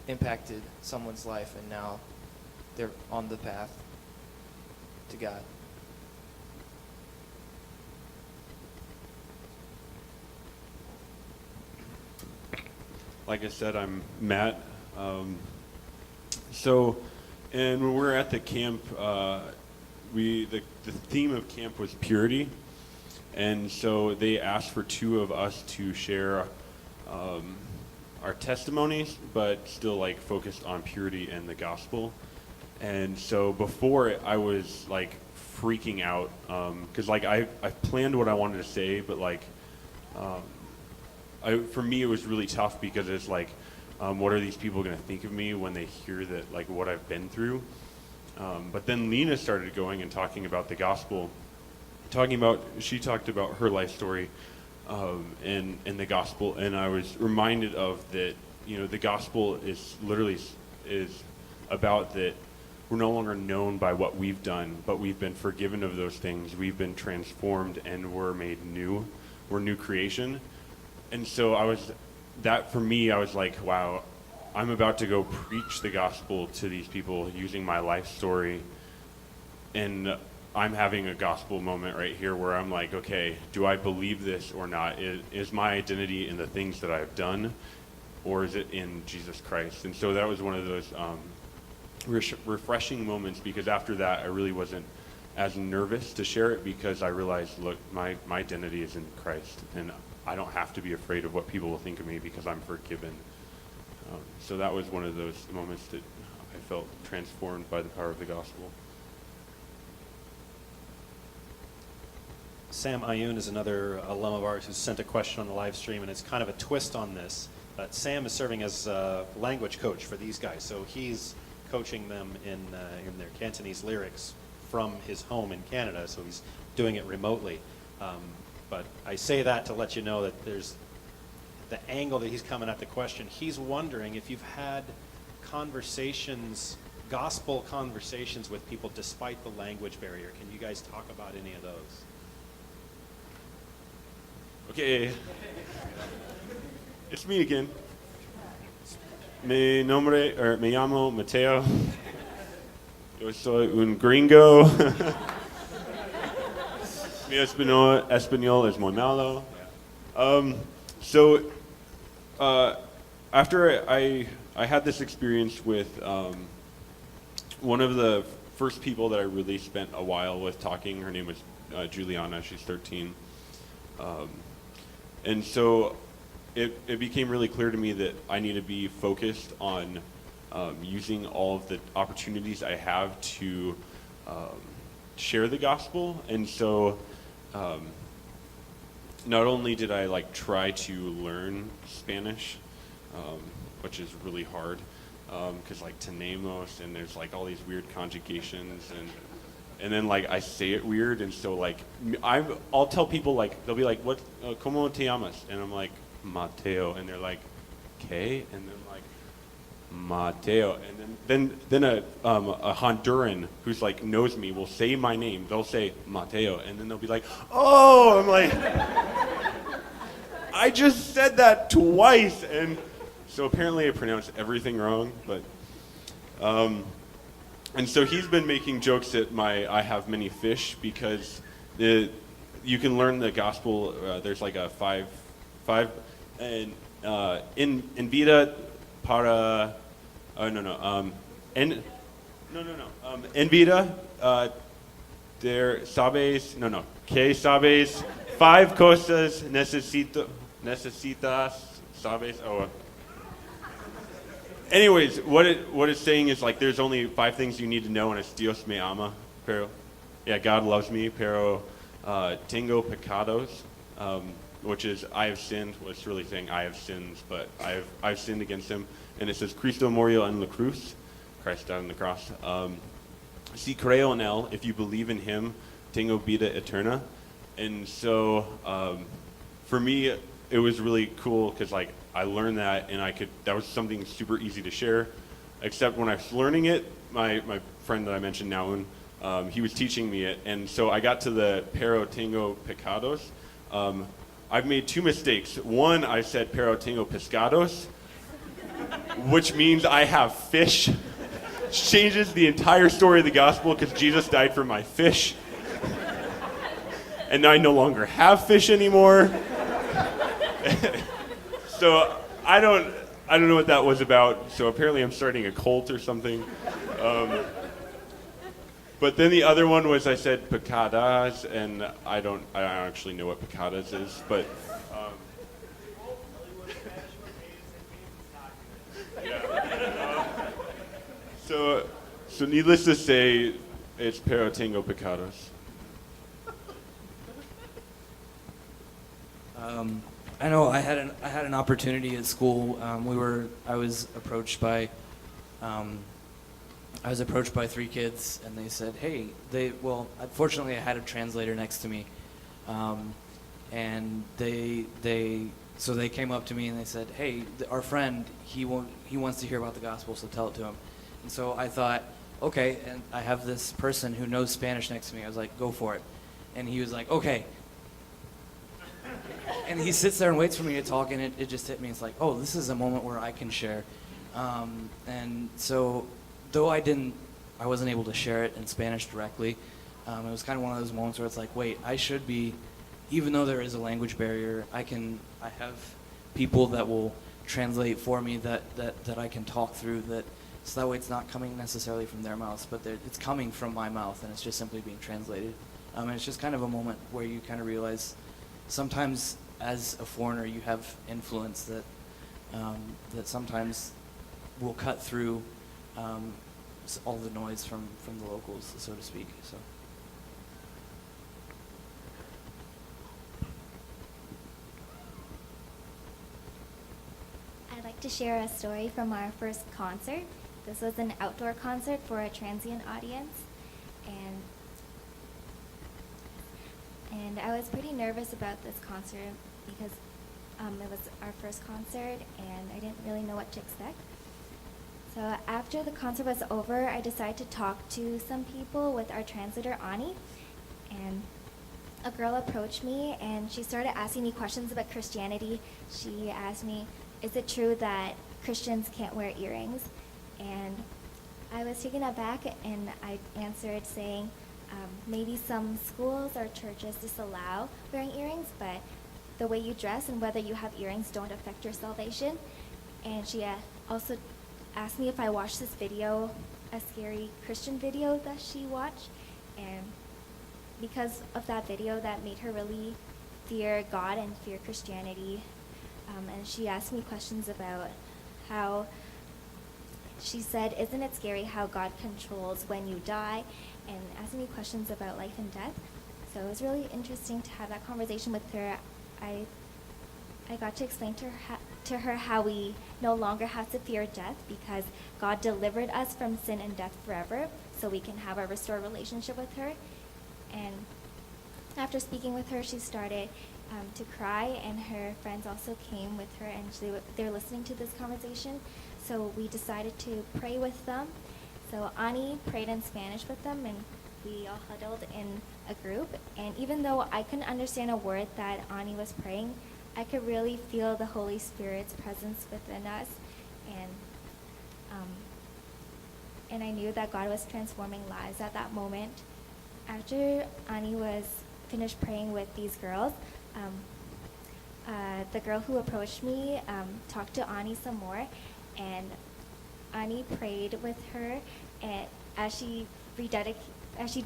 impacted someone's life, and now they're on the path to God. Like I said, I'm Matt. And when we were at the camp, the theme of camp was purity, and so they asked for two of us to share our testimonies, but still like focused on purity and the gospel. And so before I was like freaking out because like I planned what I wanted to say, but like for me it was really tough because it's like What are these people going to think of me when they hear that, like, what I've been through? But then Lena started going and talking about the gospel, she talked about her life story and the gospel, and I was reminded of that, the gospel is literally is about that we're no longer known by what we've done, but we've been forgiven of those things. We've been transformed and we're made new. We're new creation. And so for me, I was like, wow, I'm about to go preach the gospel to these people using my life story. And I'm having a gospel moment right here where I'm like, okay, do I believe this or not? Is my identity in the things that I've done, or is it in Jesus Christ? And so that was one of those refreshing moments, because after that I really wasn't as nervous to share it, because I realized, look, my identity is in Christ, and I don't have to be afraid of what people will think of me because I'm forgiven. So that was one of those moments that I felt transformed by the power of the gospel. Sam Ayun is another alum of ours who sent a question on the live stream, and it's kind of a twist on this. But Sam is serving as a language coach for these guys, so he's coaching them in their Cantonese lyrics from his home in Canada, so he's doing it remotely. But I say that to let you know that there's the angle that he's coming at the question. He's wondering if you've had gospel conversations with people despite the language barrier. Can you guys talk about any of those? Okay. It's me again. Me llamo Mateo. Yo soy un gringo. Mi español es muy malo. So after I had this experience with one of the first people that I really spent a while with talking, her name was Juliana, she's 13. And so it became really clear to me that I need to be focused on using all of the opportunities I have to share the gospel. And so not only did I try to learn Spanish, which is really hard, because tenemos, and there's all these weird conjugations, and then I say it weird, and so I'll tell people, they'll be like, what, como te llamas? And I'm like, Mateo, and they're like, ¿qué? And then Mateo, and then a Honduran who's knows me will say my name. They'll say Mateo, and then they'll be like, oh, I'm like, I just said that twice, and so apparently I pronounced everything wrong, but and so he's been making jokes that I have many fish, because you can learn the gospel. There's a five and in vida para en vida sabes que sabes 5 cosas necesitas sabes. Anyways, what it's saying is there's only 5 things you need to know, and it's Dios me ama, pero God loves me, pero tengo pecados, which is I have sinned. Well, it's really saying I have sins, but I've sinned against him. And it says Cristo murió en la cruz, Christ died on the cross. Si creo en él, if you believe in him, tengo vida eterna. And so for me, it was really cool, because I learned that, and that was something super easy to share. Except when I was learning it, my friend that I mentioned, Naun, he was teaching me it, and so I got to the pero tengo pecados. I've made 2 mistakes. One, I said pero tengo pescados, which means I have fish. Changes the entire story of the gospel, because Jesus died for my fish, and I no longer have fish anymore. So I don't know what that was about. So apparently I'm starting a cult or something. But then the other one was I said picadas, and I don't actually know what picadas is, but so needless to say, it's pero tengo pecados. I know I had an opportunity at school. I was approached by 3 kids, and they said, "Hey, unfortunately, I had a translator next to me, and so they came up to me and they said, "Hey, our friend, he wants to hear about the gospel, so tell it to him." And so I thought, okay, and I have this person who knows Spanish next to me. I was like, "Go for it," and he was like, "Okay." And he sits there and waits for me to talk, and it just hit me. It's like, oh, this is a moment where I can share. And so, though I wasn't able to share it in Spanish directly, it was kind of one of those moments where it's like, wait, I should be, even though there is a language barrier, I have people that will translate for me that I can talk through, so that way it's not coming necessarily from their mouths, but it's coming from my mouth, and it's just simply being translated. And it's just kind of a moment where you kind of realize sometimes as a foreigner you have influence that sometimes will cut through all the noise from the locals, so to speak. So. I'd like to share a story from our first concert. This was an outdoor concert for a transient audience, and I was pretty nervous about this concert because it was our first concert and I didn't really know what to expect. So after the concert was over, I decided to talk to some people with our translator, Ani, and a girl approached me and she started asking me questions about Christianity. She asked me, is it true that Christians can't wear earrings? And I was taken aback and I answered saying, maybe some schools or churches disallow wearing earrings, but the way you dress and whether you have earrings don't affect your salvation. And she also asked me if I watched this video, a scary Christian video that she watched, and because of that video that made her really fear God and fear Christianity. And she asked me questions about how, she said, isn't it scary how God controls when you die, and asked me questions about life and death. So it was really interesting to have that conversation with her. I got to explain to her how we no longer have to fear death because God delivered us from sin and death forever, so we can have a restored relationship with her. And after speaking with her, she started to cry, and her friends also came with her, and they were listening to this conversation. So we decided to pray with them. So Ani prayed in Spanish with them, and we all huddled in a group. And even though I couldn't understand a word that Ani was praying, I could really feel the Holy Spirit's presence within us. And I knew that God was transforming lives at that moment. After Ani was finished praying with these girls, the girl who approached me talked to Ani some more, and Ani prayed with her as she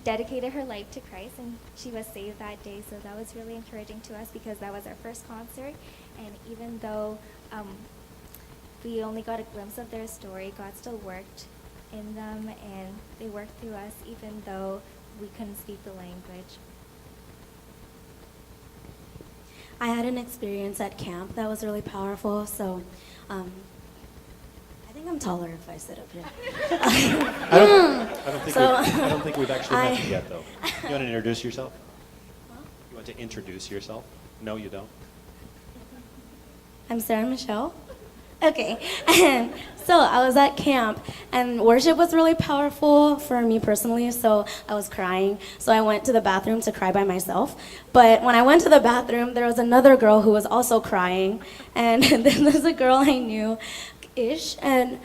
dedicated her life to Christ, and she was saved that day. So that was really encouraging to us because that was our first concert, and even though we only got a glimpse of their story, God still worked in them, and they worked through us even though we couldn't speak the language. I had an experience at camp that was really powerful, so I think I'm taller if I sit up here. I don't think we've actually met you yet, though. You want to introduce yourself? You want to introduce yourself? No, you don't. I'm Sarah Michelle. Okay, and so I was at camp, and worship was really powerful for me personally, so I was crying. So I went to the bathroom to cry by myself. But when I went to the bathroom, there was another girl who was also crying, and then there's a girl I knew-ish, and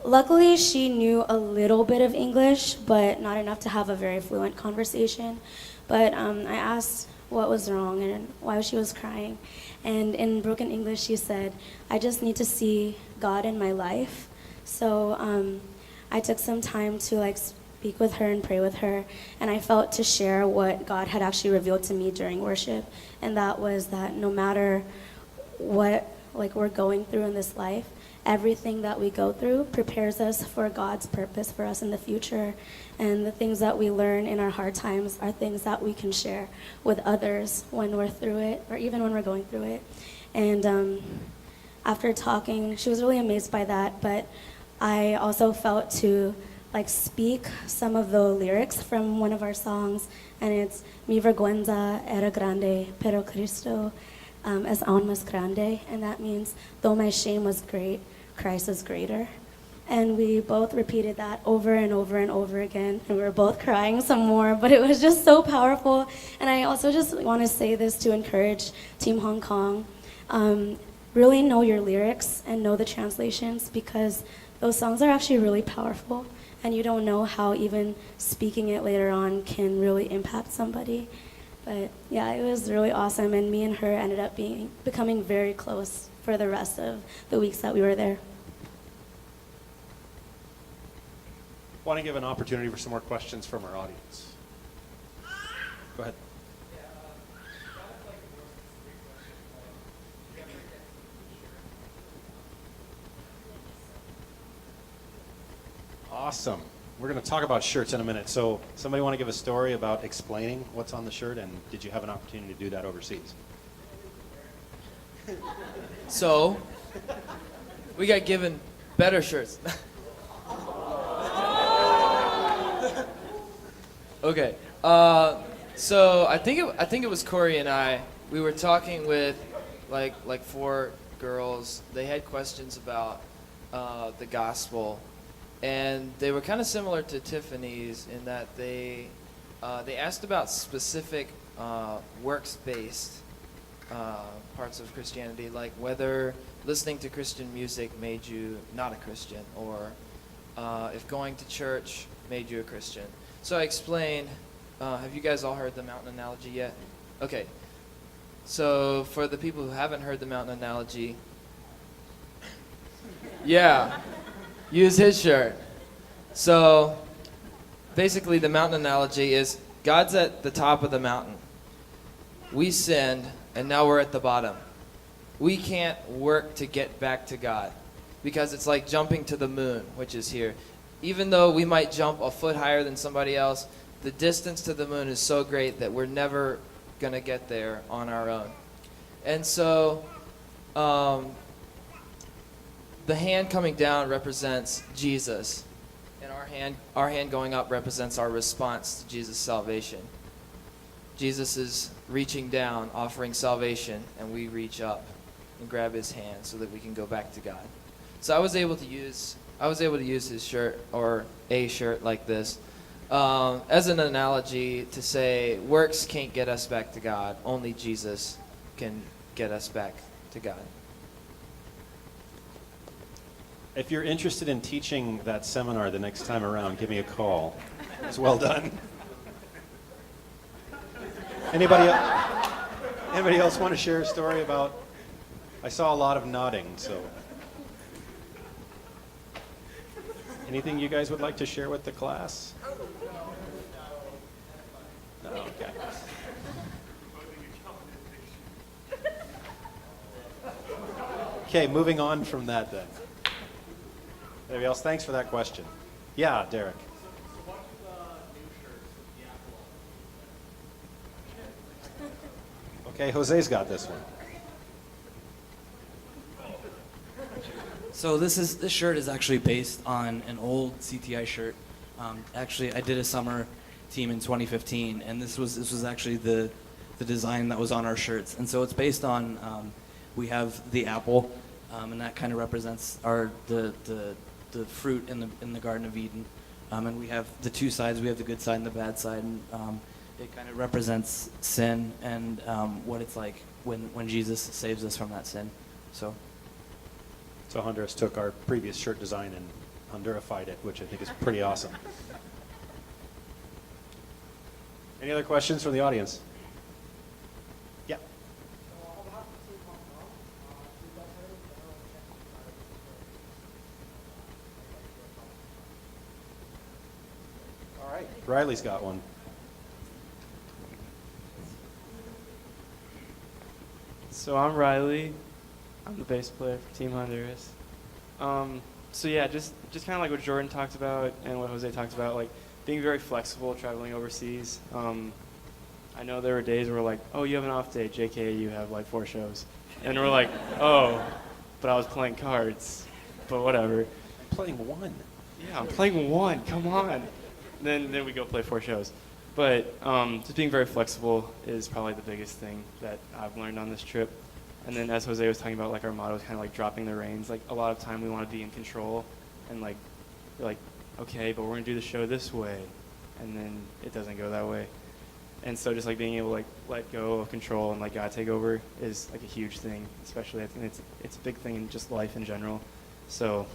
luckily she knew a little bit of English, but not enough to have a very fluent conversation. But I asked what was wrong and why she was crying. And in broken English, she said, I just need to see God in my life. So I took some time to speak with her and pray with her. And I felt to share what God had actually revealed to me during worship. And that was that no matter what we're going through in this life, everything that we go through prepares us for God's purpose for us in the future. And the things that we learn in our hard times are things that we can share with others when we're through it, or even when we're going through it. And after talking, she was really amazed by that, but I also felt to like speak some of the lyrics from one of our songs, and it's Mi vergüenza era grande, pero Cristo es aún más grande, and that means though my shame was great, Christ is greater. And we both repeated that over and over and over again, and we were both crying some more, but it was just so powerful. And I also just want to say this to encourage Team Hong Kong. Really know your lyrics and know the translations, because those songs are actually really powerful, and you don't know how even speaking it later on can really impact somebody. But yeah, it was really awesome, and me and her ended up becoming very close for the rest of the weeks that we were there. Want to give an opportunity for some more questions from our audience. Go ahead. Awesome. We're going to talk about shirts in a minute. So somebody want to give a story about explaining what's on the shirt, and did you have an opportunity to do that overseas? So, we got given better shirts. Okay. So I think it was Corey and I. We were talking with like 4 girls. They had questions about the gospel, and they were kind of similar to Tiffany's in that they asked about specific works-based parts of Christianity, like whether listening to Christian music made you not a Christian, or if going to church made you a Christian. So I explained, have you guys all heard the mountain analogy yet? Okay. So for the people who haven't heard the mountain analogy, yeah, use his shirt. So basically the mountain analogy is God's at the top of the mountain. We sinned, and now we're at the bottom. We can't work to get back to God, because it's like jumping to the moon, which is here. Even though we might jump a foot higher than somebody else, the distance to the moon is so great that we're never going to get there on our own. And so the hand coming down represents Jesus, and our hand going up represents our response to Jesus' salvation. Jesus is reaching down, offering salvation, and we reach up and grab his hand so that we can go back to God. So I was able to use his shirt, or a shirt like this, as an analogy to say works can't get us back to God. Only Jesus can get us back to God. If you're interested in teaching that seminar the next time around, give me a call. It's well done. Anybody else want to share a story about? I saw a lot of nodding, so. Anything you guys would like to share with the class? No, okay. Okay, moving on from that then. Anybody else? Thanks for that question. Yeah, Derek. Okay, Jose's got this one. So this shirt is actually based on an old CTI shirt. Actually, I did a summer team in 2015, and this was actually the design that was on our shirts. And so it's based on we have the apple, and that kind of represents the fruit in the Garden of Eden. And we have the 2 sides. We have the good side and the bad side, and it kind of represents sin and what it's like when Jesus saves us from that sin. So Honduras took our previous shirt design and Hondurified it, which I think is pretty awesome. Any other questions from the audience? Yeah. All right, Riley's got one. So I'm Riley. I'm the bass player for Team Honduras. So yeah, just kind of like what Jordan talked about and what Jose talked about, like being very flexible, traveling overseas. I know there were days where like, oh, you have an off day, JK, you have like 4 shows. And we're like, oh, but I was playing cards. But whatever. Playing one. Yeah, I'm playing one. Come on. Then we go play 4 shows. But just being very flexible is probably the biggest thing that I've learned on this trip. And then as Jose was talking about, like our motto is kind of like dropping the reins. Like a lot of time we want to be in control, and like we're like, okay, but we're gonna do the show this way, and then it doesn't go that way. And so just like being able to like let go of control and let God take over is like a huge thing. Especially I think it's a big thing in just life in general. So,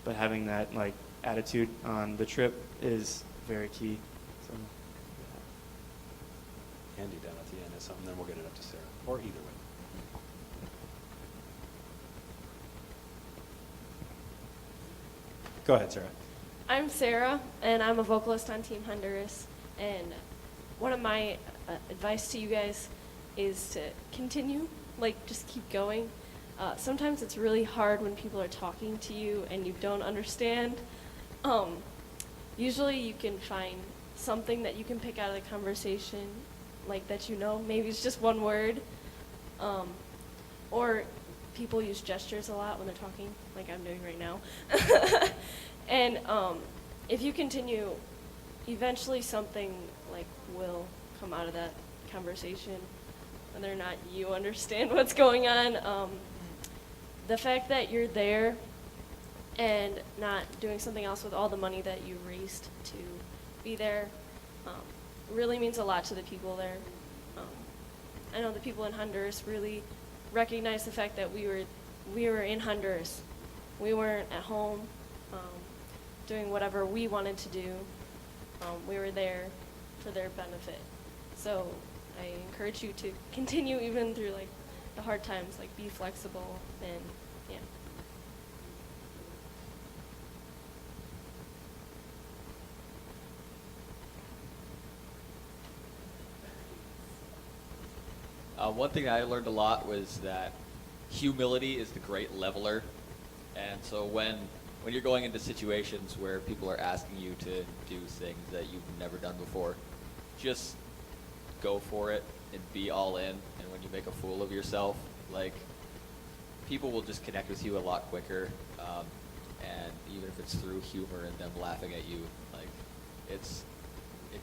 but having that like attitude on the trip is very key. So. Andy down at the end is something, then we'll get it up to Sarah, or either way. Go ahead, Sarah. I'm Sarah, and I'm a vocalist on Team Honduras. And one of my advice to you guys is to continue, like just keep going. Sometimes it's really hard when people are talking to you and you don't understand. Usually you can find something that you can pick out of the conversation, like that you know, maybe it's just one word. Or people use gestures a lot when they're talking, like I'm doing right now. And if you continue, eventually something like will come out of that conversation, whether or not you understand what's going on. The fact that you're there and not doing something else with all the money that you raised to be there really means a lot to the people there. I know the people in Honduras really recognize the fact that we were in Honduras. We weren't at home doing whatever we wanted to do. We were there for their benefit. So I encourage you to continue even through like the hard times, like be flexible and yeah. One thing I learned a lot was that humility is the great leveler. And so when you're going into situations where people are asking you to do things that you've never done before, just go for it and be all in. And when you make a fool of yourself, like, people will just connect with you a lot quicker. And even if it's through humor and them laughing at you, like, it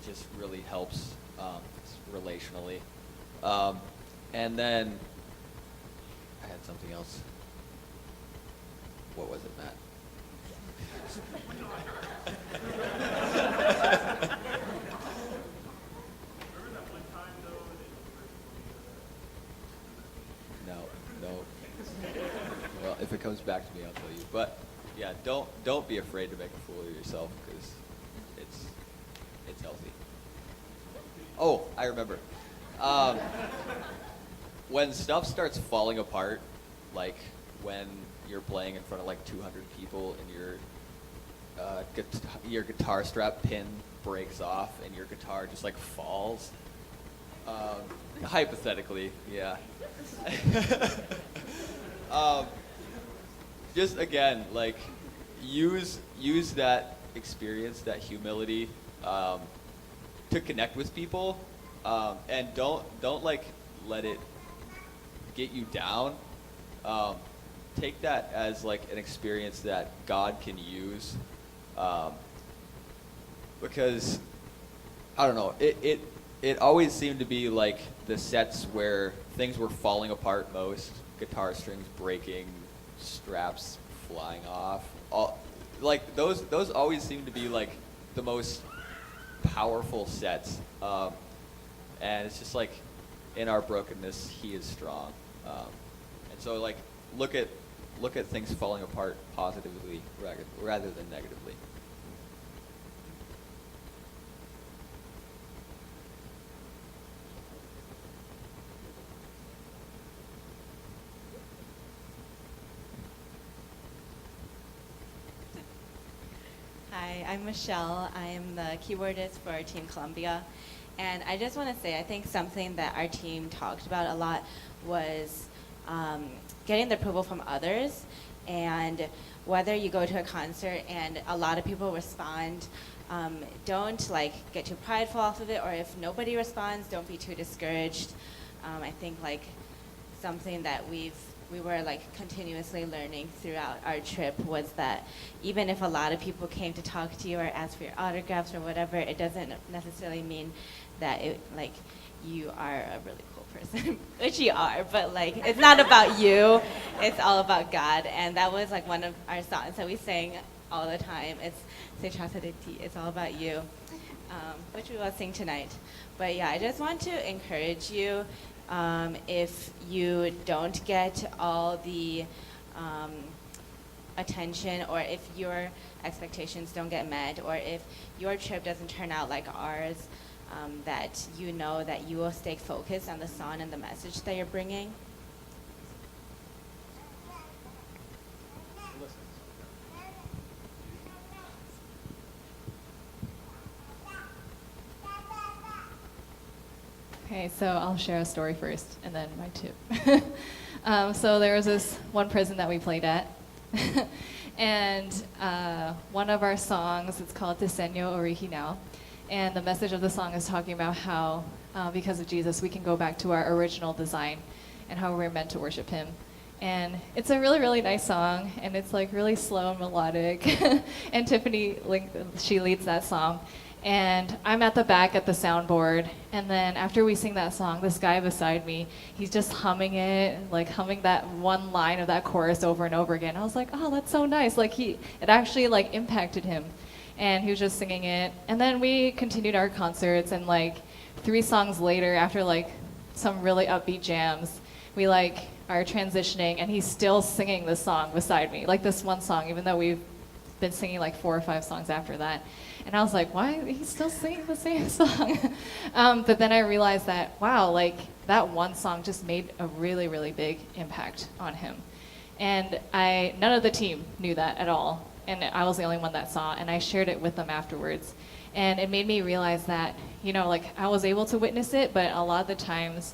just really helps relationally. And then I had something else. What was it, Matt? No. Well, if it comes back to me, I'll tell you. But yeah, don't be afraid to make a fool of yourself, because it's healthy. Oh, I remember. When stuff starts falling apart, like when you're playing in front of like 200 people and your guitar strap pin breaks off and your guitar just like falls. Hypothetically, yeah. Just again, like use that experience, that humility, to connect with people, and don't like let it get you down. Take that as like an experience that God can use, because I don't know, it always seemed to be like the sets where things were falling apart most, guitar strings breaking, straps flying off, like those always seem to be like the most powerful sets, and it's just like, in our brokenness He is strong, and so like look at things falling apart positively rather than negatively. Hi, I'm Michelle. I am the keyboardist for Team Colombia. And I just want to say, I think something that our team talked about a lot was getting the approval from others. And whether you go to a concert and a lot of people respond, don't like get too prideful off of it, or if nobody responds, don't be too discouraged. I think like something that we've we were like continuously learning throughout our trip was that even if a lot of people came to talk to you or ask for your autographs or whatever, it doesn't necessarily mean that it like you are a really cool person, which you are, but like it's not about you, it's all about God. And that was like one of our songs that we sang all the time. It's Se trata de ti, it's all about you, which we will sing tonight. But yeah, I just want to encourage you, if you don't get all the attention, or if your expectations don't get met, or if your trip doesn't turn out like ours, that you know that you will stay focused on the song and the message that you're bringing. Okay, so I'll share a story first, and then my tip. So there was this one prison that we played at, and one of our songs, it's called Diseño Original, and the message of the song is talking about how, because of Jesus, we can go back to our original design and how we're meant to worship Him. And it's a really, really nice song, and it's like really slow and melodic. And Tiffany, she leads that song. And I'm at the back at the soundboard, and then after we sing that song, this guy beside me, he's just humming it, like humming that one line of that chorus over and over again. I was like, oh, that's so nice. Like it actually like impacted him, and he was just singing it. And then we continued our concerts, and like 3 songs later, after like some really upbeat jams, we like are transitioning, and he's still singing this song beside me, like this one song, even though we've been singing like 4 or 5 songs after that. And I was like, why? He's still singing the same song. But then I realized that, wow, like that one song just made a really, really big impact on him. And none of the team knew that at all. And I was the only one that saw, and I shared it with them afterwards. And it made me realize that, you know, like I was able to witness it, but a lot of the times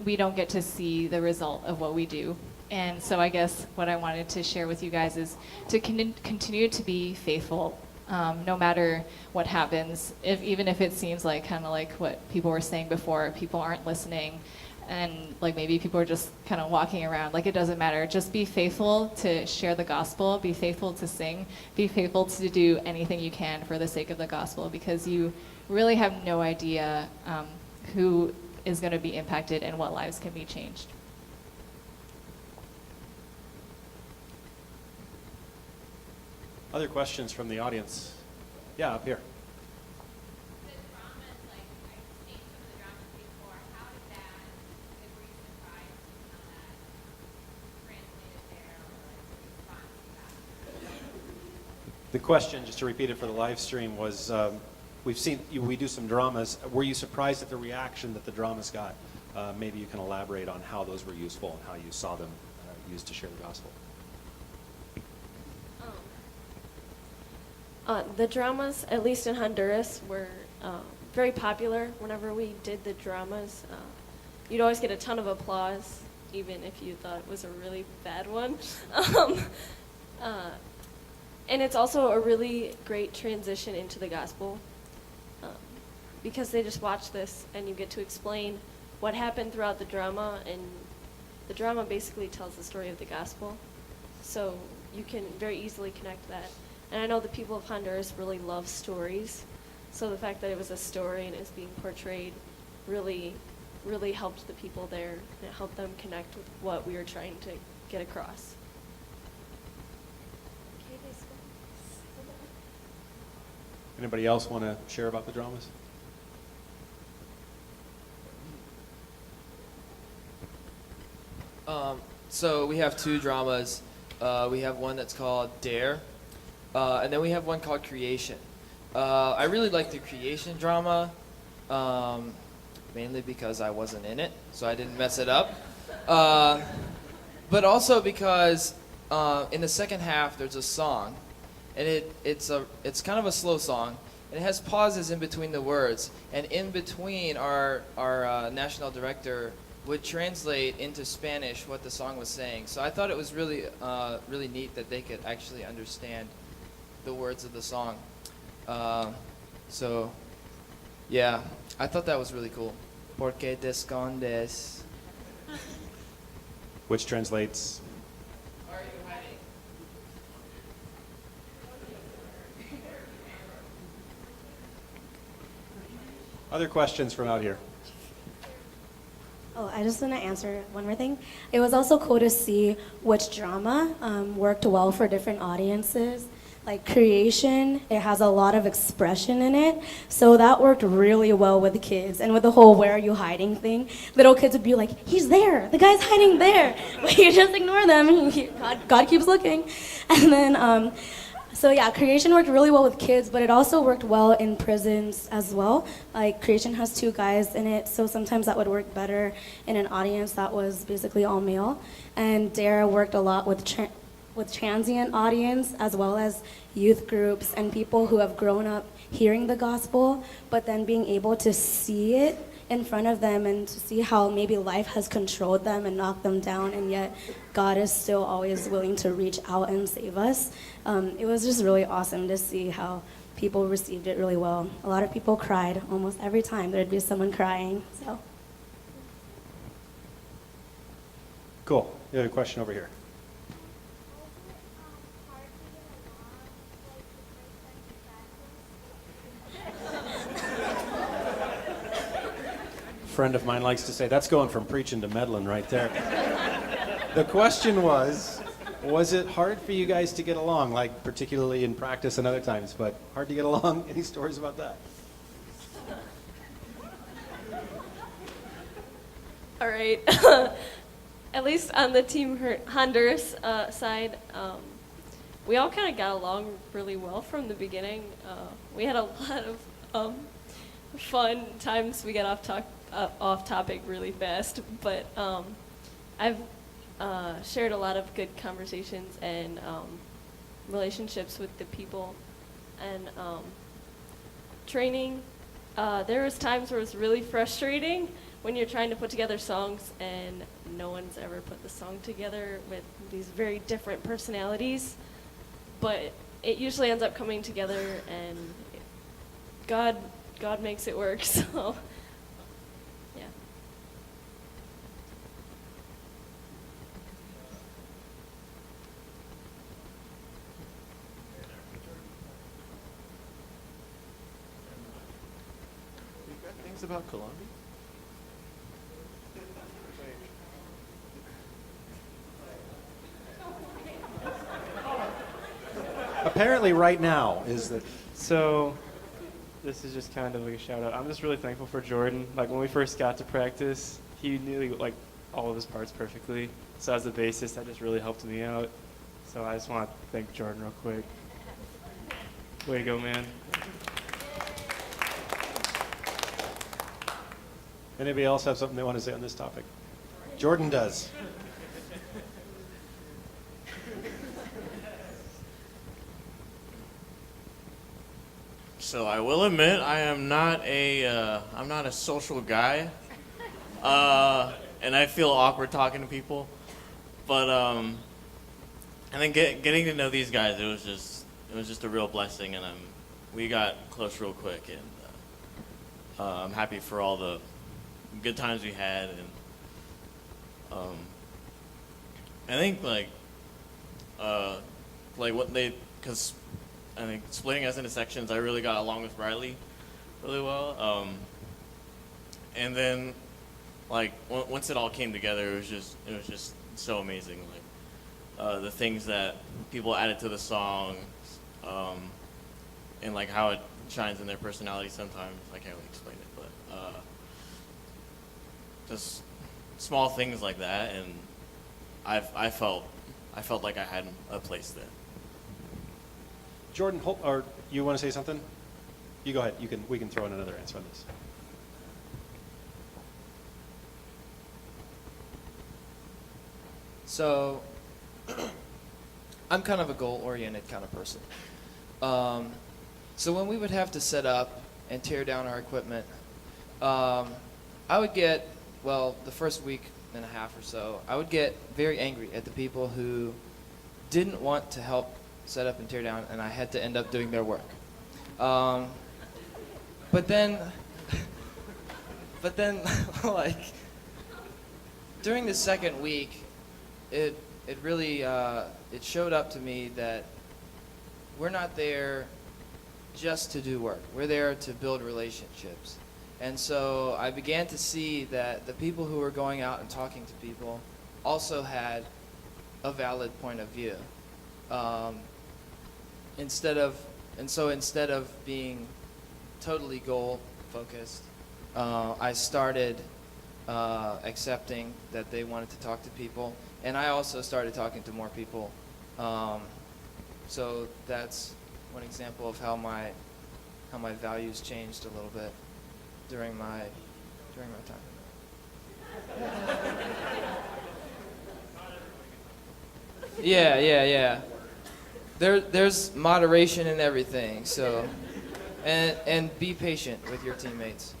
we don't get to see the result of what we do. And so I guess what I wanted to share with you guys is to continue to be faithful, no matter what happens, even if it seems like kind of like what people were saying before, people aren't listening, and like maybe people are just kind of walking around, like it doesn't matter. Just be faithful to share the gospel, be faithful to sing, be faithful to do anything you can for the sake of the gospel, because you really have no idea who is going to be impacted and what lives can be changed. Other questions from the audience? Yeah, up here. The question, just to repeat it for the live stream, was we've seen we do some dramas. Were you surprised at the reaction that the dramas got? Maybe you can elaborate on how those were useful and how you saw them used to share the gospel. The dramas, at least in Honduras, were very popular. Whenever we did the dramas, you'd always get a ton of applause, even if you thought it was a really bad one. And it's also a really great transition into the gospel, because they just watch this and you get to explain what happened throughout the drama, and the drama basically tells the story of the gospel. So you can very easily connect that. And I know the people of Honduras really love stories, so the fact that it was a story and it was being portrayed really, really helped the people there, and it helped them connect with what we were trying to get across. Anybody else want to share about the dramas? So we have 2 dramas. We have one that's called Dare, and then we have one called Creation. I really like the Creation drama, mainly because I wasn't in it, so I didn't mess it up. But also because in the second half there's a song, and it's kind of a slow song, and it has pauses in between the words, and in between our national director would translate into Spanish what the song was saying. So I thought it was really really neat that they could actually understand the words of the song. So yeah, I thought that was really cool. Porque te escondes. which translates. Other questions from out here? Oh, I just want to answer one more thing. It was also cool to see which drama worked well for different audiences. Like creation, it has a lot of expression in it. So that worked really well with the kids. And with the whole where are you hiding thing, little kids would be like, he's there, the guy's hiding there. But you just ignore them, God keeps looking. And then, so yeah, creation worked really well with kids, but it also worked well in prisons as well. Like creation has 2 guys in it, so sometimes that would work better in an audience that was basically all male. And Dara worked a lot with transient audience as well as youth groups and people who have grown up hearing the gospel, but then being able to see it in front of them and to see how maybe life has controlled them and knocked them down, and yet God is still always willing to reach out and save us. It was just really awesome to see how people received it really well. A lot of people cried almost every time. There'd be someone crying. So. Cool. You have a question over here. Friend of mine likes to say, that's going from preaching to meddling right there. The question was it hard for you guys to get along, like particularly in practice and other times, but hard to get along? Any stories about that? All right. At least on the Team Honduras side, we all kind of got along really well from the beginning. We had a lot of fun times. We got off topic really fast, but I've shared a lot of good conversations and relationships with the people, and training. There was times where it was really frustrating when you're trying to put together songs and no one's ever put the song together with these very different personalities, but it usually ends up coming together, and God makes it work. So yeah. You got things about Colombia? Apparently right now is the... So, this is just kind of like a shout out. I'm just really thankful for Jordan. Like when we first got to practice, he knew like all of his parts perfectly. So as a bassist, that just really helped me out. So I just want to thank Jordan real quick. Way to go, man. Anybody else have something they want to say on this topic? Jordan does. So I will admit I am not I'm not a social guy, and I feel awkward talking to people. But and then getting to know these guys, it was just a real blessing, and we got close real quick, and I'm happy for all the good times we had, and I think like what they, because I think splitting us into sections, I really got along with Riley really well. And then, like, once it all came together, it was just so amazing. Like, the things that people added to the song, and like how it shines in their personality sometimes. I can't really explain it, but just small things like that, and I felt like I had a place there. Jordan, or you want to say something? You go ahead. We can throw in another answer on this. So, I'm kind of a goal-oriented kind of person. So when we would have to set up and tear down our equipment, I would get, the first week and a half or so, I would get very angry at the people who didn't want to help set up and tear down, and I had to end up doing their work. But then, like, during the second week, it really it showed up to me that we're not there just to do work. We're there to build relationships. And so I began to see that the people who were going out and talking to people also had a valid point of view. Instead of being totally goal focused, I started accepting that they wanted to talk to people, and I also started talking to more people. So that's one example of how my values changed a little bit during my time. Yeah. There's moderation in everything. So, and be patient with your teammates,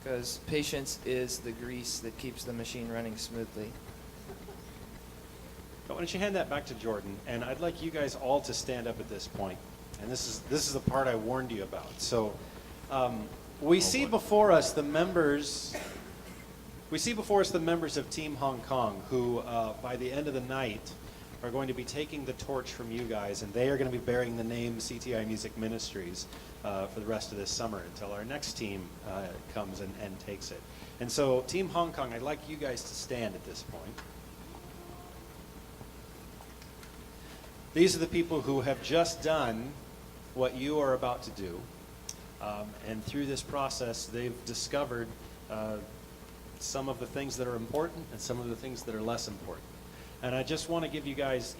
because patience is the grease that keeps the machine running smoothly. Why don't you hand that back to Jordan? And I'd like you guys all to stand up at this point. And this is the part I warned you about. So we see before us the members. We see before us the members of Team Hong Kong, who by the end of the night are going to be taking the torch from you guys, and they are going to be bearing the name CTI Music Ministries for the rest of this summer until our next team comes and takes it. And so, Team Hong Kong, I'd like you guys to stand at this point. These are the people who have just done what you are about to do. And through this process, they've discovered some of the things that are important and some of the things that are less important. And I just want to give you guys,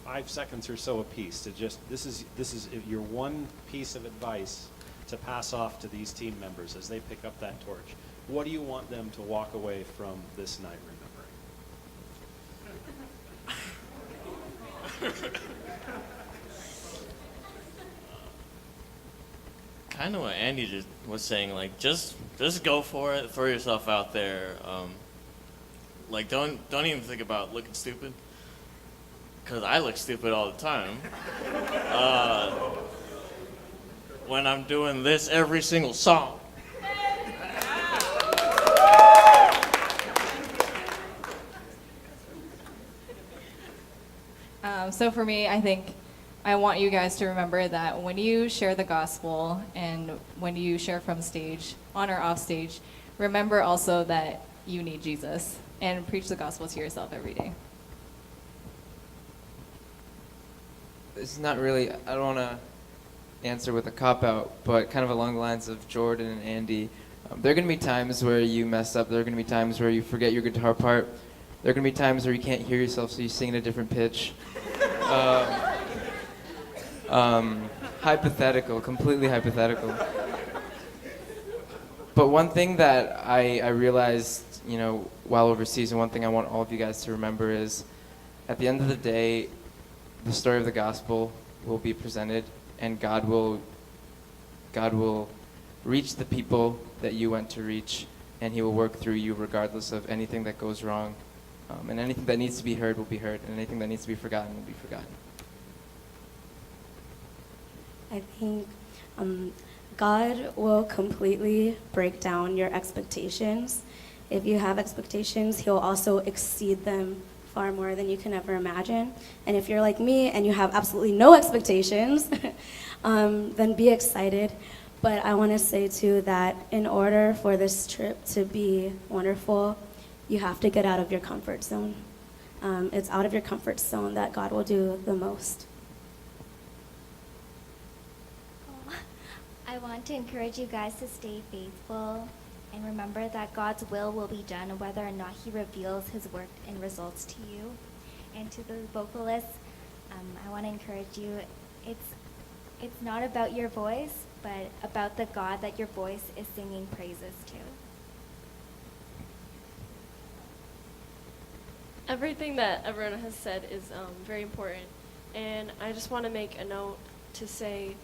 5 seconds or so apiece to just, this is your one piece of advice to pass off to these team members as they pick up that torch. What do you want them to walk away from this night remembering? Kind of what Andy just was saying, like just go for it, throw yourself out there. Like don't even think about looking stupid, because I look stupid all the time. When I'm doing this every single song. So for me, I think I want you guys to remember that when you share the gospel and when you share from stage, on or off stage, remember also that you need Jesus, and preach the gospel to yourself every day. This is not really, I don't want to answer with a cop-out, but kind of along the lines of Jordan and Andy. There are going to be times where you mess up. There are going to be times where you forget your guitar part. There are going to be times where you can't hear yourself, so you sing at a different pitch. Hypothetical, completely hypothetical. But one thing that I realized, while overseas, and one thing I want all of you guys to remember is, at the end of the day, the story of the gospel will be presented, and God will reach the people that you went to reach, and He will work through you regardless of anything that goes wrong. And anything that needs to be heard will be heard, and anything that needs to be forgotten will be forgotten. I think God will completely break down your expectations. If you have expectations, He'll also exceed them far more than you can ever imagine. And if you're like me and you have absolutely no expectations, then be excited. But I want to say, too, that in order for this trip to be wonderful, you have to get out of your comfort zone. It's out of your comfort zone that God will do the most. I want to encourage you guys to stay faithful and remember that God's will be done whether or not He reveals His work and results to you. And to the vocalists, I want to encourage you, it's not about your voice, but about the God that your voice is singing praises to. Everything that everyone has said is very important, and I just want to make a note to say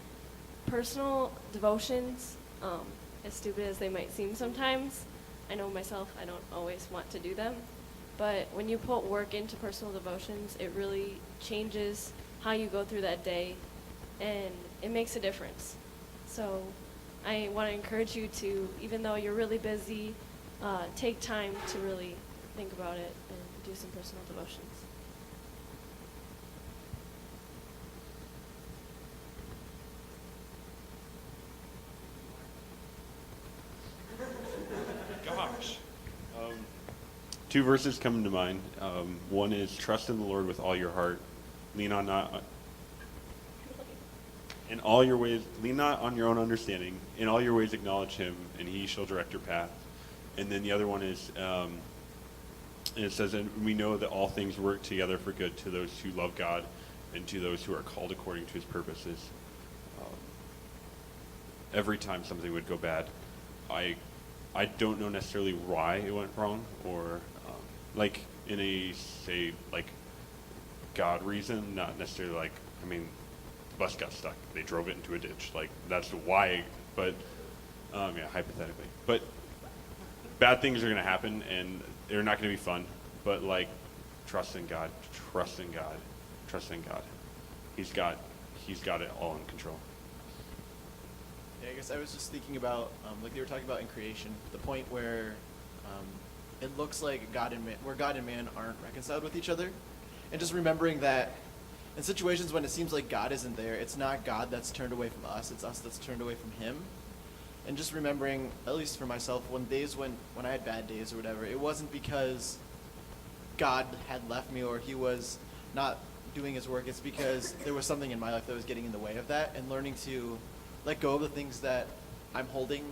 personal devotions, as stupid as they might seem sometimes, I know myself, I don't always want to do them, but when you put work into personal devotions, it really changes how you go through that day, and it makes a difference. So I want to encourage you to, even though you're really busy, take time to really think about it and do some personal devotions. two verses come to mind. One is trust in the Lord with all your heart, lean on not in all your ways, lean not on your own understanding. In all your ways acknowledge Him, and He shall direct your path. And then the other one is, and it says, and we know that all things work together for good to those who love God and to those who are called according to His purposes. Every time something would go bad, I don't know necessarily why it went wrong, or like in a, say, like God reason, not necessarily like, I mean, the bus got stuck. They drove it into a ditch. Like, that's why, but, yeah, hypothetically. But bad things are going to happen, and they're not going to be fun. But, like, trust in God, trust in God, trust in God. He's got it all in control. Yeah, I guess I was just thinking about, like they were talking about in creation, the point where it looks like God and man aren't reconciled with each other. And just remembering that in situations when it seems like God isn't there, it's not God that's turned away from us, it's us that's turned away from Him. And just remembering, at least for myself, when I had bad days or whatever, it wasn't because God had left me or He was not doing His work. It's because there was something in my life that was getting in the way of that, and learning to let go of the things that I'm holding,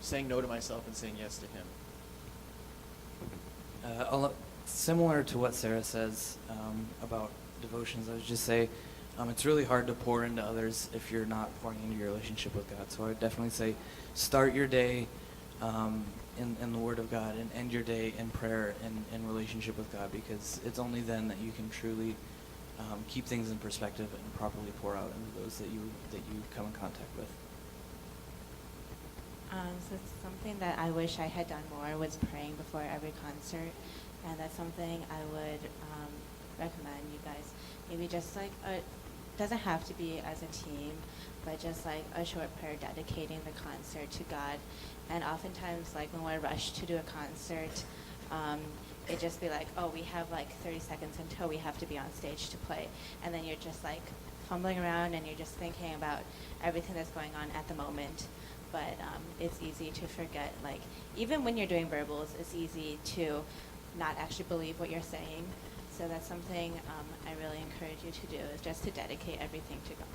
saying no to myself and saying yes to Him. Similar to what Sarah says about devotions, I would just say it's really hard to pour into others if you're not pouring into your relationship with God. So I would definitely say start your day in the Word of God and end your day in prayer and in relationship with God, because it's only then that you can truly keep things in perspective and properly pour out into those that you come in contact with. So it's something that I wish I had done more was praying before every concert, and that's something I would recommend you guys. Maybe just like doesn't have to be as a team, but just like a short prayer dedicating the concert to God. And oftentimes, like when we're rushed to do a concert, it just be like, oh, we have like 30 seconds until we have to be on stage to play, and then you're just like fumbling around and you're just thinking about everything that's going on at the moment. But it's easy to forget, like, even when you're doing verbals, it's easy to not actually believe what you're saying. So that's something I really encourage you to do, is just to dedicate everything to God.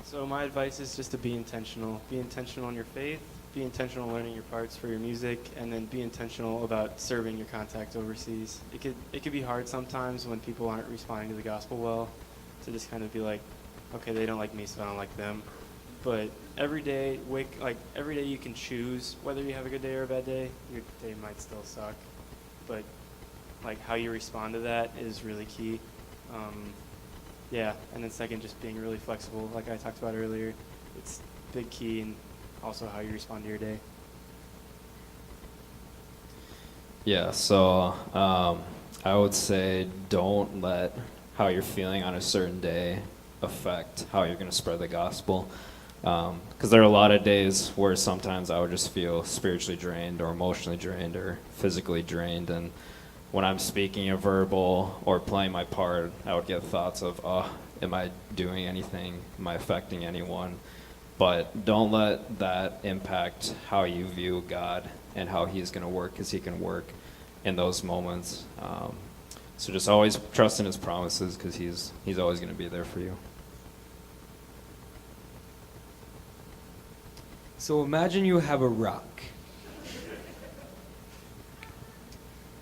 So my advice is just to be intentional. Be intentional in your faith, be intentional learning your parts for your music, and then be intentional about serving your contacts overseas. It could be hard sometimes when people aren't responding to the gospel well, to just kind of be like, okay, they don't like me, so I don't like them. But every day you can choose whether you have a good day or a bad day. Your day might still suck, but like how you respond to that is really key. Yeah, and then second, just being really flexible, like I talked about earlier. It's big key, and also how you respond to your day. Yeah, so I would say don't let how you're feeling on a certain day affect how you're going to spread the gospel. Because there are a lot of days where sometimes I would just feel spiritually drained or emotionally drained or physically drained. And when I'm speaking a verbal or playing my part, I would get thoughts of, oh, am I doing anything? Am I affecting anyone? But don't let that impact how you view God and how He's going to work, because He can work in those moments. So just always trust in His promises, because He's always going to be there for you. So imagine you have a rock.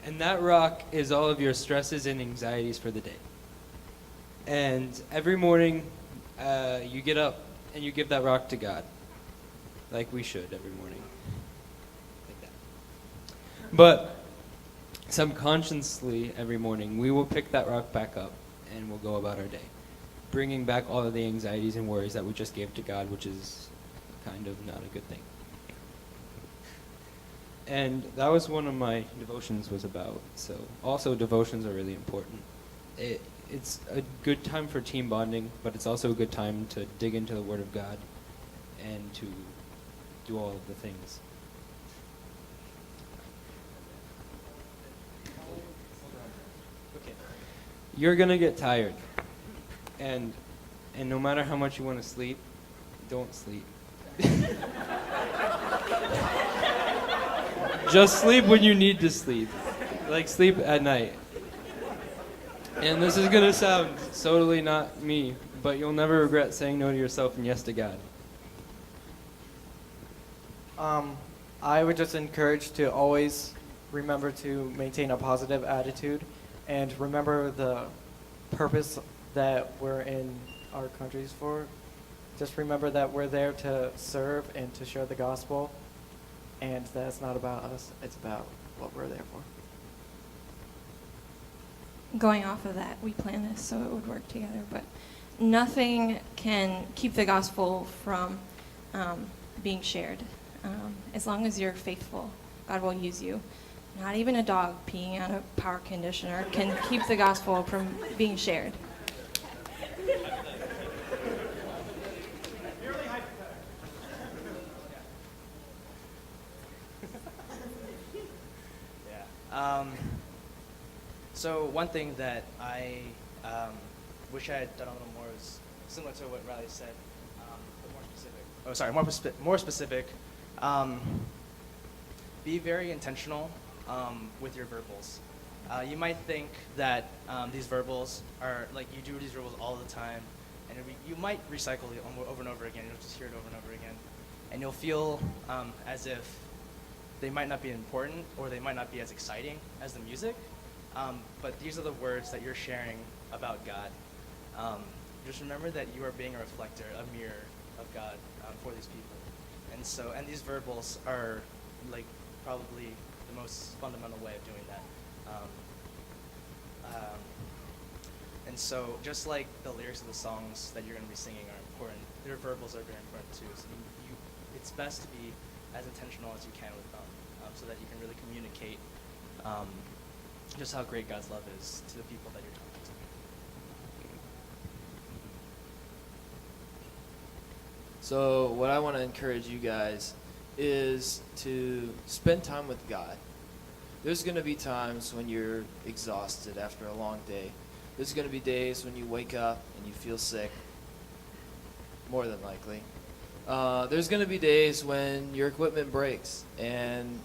And that rock is all of your stresses and anxieties for the day. And every morning, you get up and you give that rock to God. Like we should every morning. Like that. But subconsciously, every morning, we will pick that rock back up and we'll go about our day, bringing back all of the anxieties and worries that we just gave to God, which is kind of not a good thing. And that was one of my devotions was about. So also devotions are really important. It's a good time for team bonding, but it's also a good time to dig into the Word of God and to do all of the things. Okay. You're going to get tired. And no matter how much you want to sleep, don't sleep. Just sleep when you need to sleep. Like sleep at night. And this is gonna sound totally not me, but you'll never regret saying no to yourself and yes to God. I would just encourage to always remember to maintain a positive attitude and remember the purpose that we're in our countries for. Just remember that we're there to serve and to share the gospel, and that it's not about us, it's about what we're there for. Going off of that, we planned this so it would work together, but nothing can keep the gospel from being shared. As long as you're faithful, God will use you. Not even a dog peeing on a power conditioner can keep the gospel from being shared. So one thing that I wish I had done a little more is similar to what Riley said, but more specific. Oh, sorry, more specific. Be very intentional with your verbals. You might think that these verbals are like you do these verbals all the time, and you might recycle it over and over again. You'll just hear it over and over again, and you'll feel as if they might not be important or they might not be as exciting as the music. But these are the words that you're sharing about God. Just remember that you are being a reflector, a mirror of God for these people. And these verbals are like probably the most fundamental way of doing that. And so just like the lyrics of the songs that you're going to be singing are important, their verbals are very important too. So it's best to be as intentional as you can with them so that you can really communicate just how great God's love is to the people that you're talking to. So what I want to encourage you guys is to spend time with God. There's going to be times when you're exhausted after a long day. There's going to be days when you wake up and you feel sick, more than likely. There's going to be days when your equipment breaks and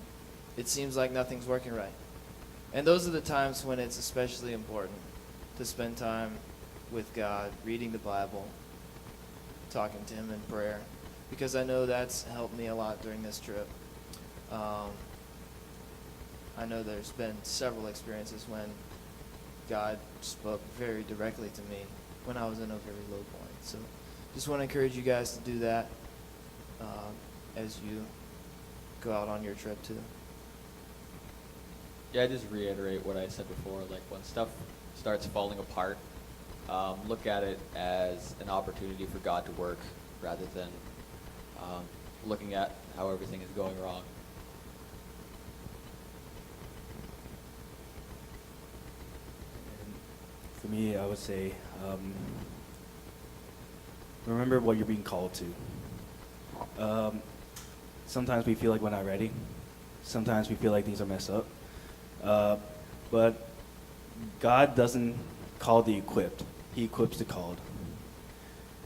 it seems like nothing's working right. And those are the times when it's especially important to spend time with God, reading the Bible, talking to Him in prayer, because I know that's helped me a lot during this trip. I know there's been several experiences when God spoke very directly to me when I was in a very low point. So just want to encourage you guys to do that as you go out on your trip too. Yeah, I just reiterate what I said before. Like when stuff starts falling apart, look at it as an opportunity for God to work rather than looking at how everything is going wrong. For me, I would say, remember what you're being called to. Sometimes we feel like we're not ready. Sometimes we feel like things are messed up. But God doesn't call the equipped. He equips the called.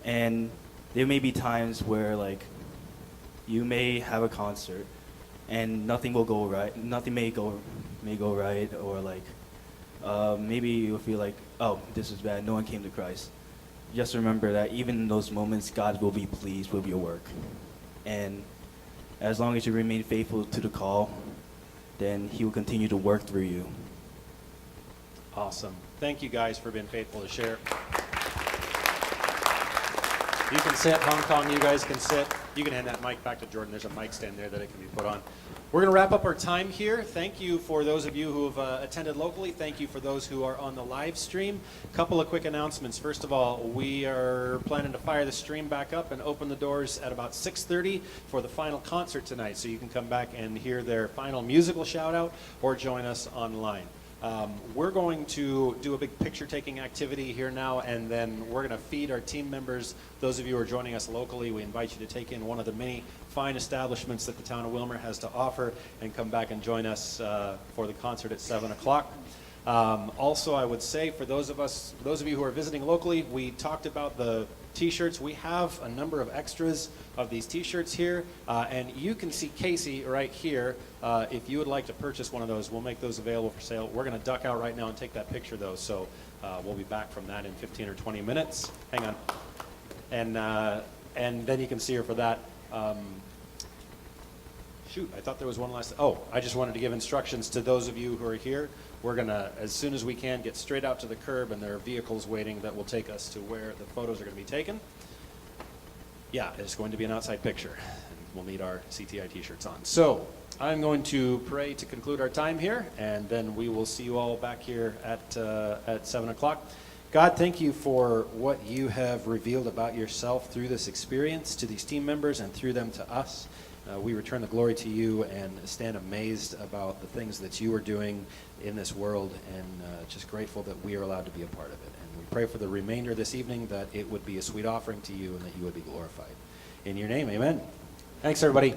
And there may be times where, like, you may have a concert and nothing will go right. Nothing may go right, or like, maybe you'll feel like, oh, this is bad. No one came to Christ. Just remember that even in those moments, God will be pleased with your work. And as long as you remain faithful to the call, then He will continue to work through you. Awesome. Thank you guys for being faithful to share. You can sit, Hong Kong, you guys can sit. You can hand that mic back to Jordan. There's a mic stand there that it can be put on. We're going to wrap up our time here. Thank you for those of you who have attended locally. Thank you for those who are on the live stream. A couple of quick announcements. First of all, we are planning to fire the stream back up and open the doors at about 6:30 for the final concert tonight. So you can come back and hear their final musical shout out or join us online. We're going to do a big picture-taking activity here now, and then we're going to feed our team members. Those of you who are joining us locally, we invite you to take in one of the many fine establishments that the town of Willmar has to offer and come back and join us for the concert at 7 o'clock. Also, I would say for those of you who are visiting locally, we talked about the T-shirts. We have a number of extras of these T-shirts here, and you can see Casey right here. If you would like to purchase one of those, we'll make those available for sale. We're going to duck out right now and take that picture, though, so we'll be back from that in 15 or 20 minutes. Hang on. And then you can see her for that. Shoot, I thought there was one last. Oh, I just wanted to give instructions to those of you who are here. We're going to, as soon as we can, get straight out to the curb, and there are vehicles waiting that will take us to where the photos are going to be taken. Yeah, it's going to be an outside picture, and we'll need our CTI T-shirts on. So I'm going to pray to conclude our time here, and then we will see you all back here at 7 o'clock. God, thank you for what you have revealed about yourself through this experience to these team members and through them to us. We return the glory to you and stand amazed about the things that you are doing in this world, and just grateful that we are allowed to be a part of it. And we pray for the remainder this evening that it would be a sweet offering to you and that you would be glorified. In your name, amen. Thanks, everybody.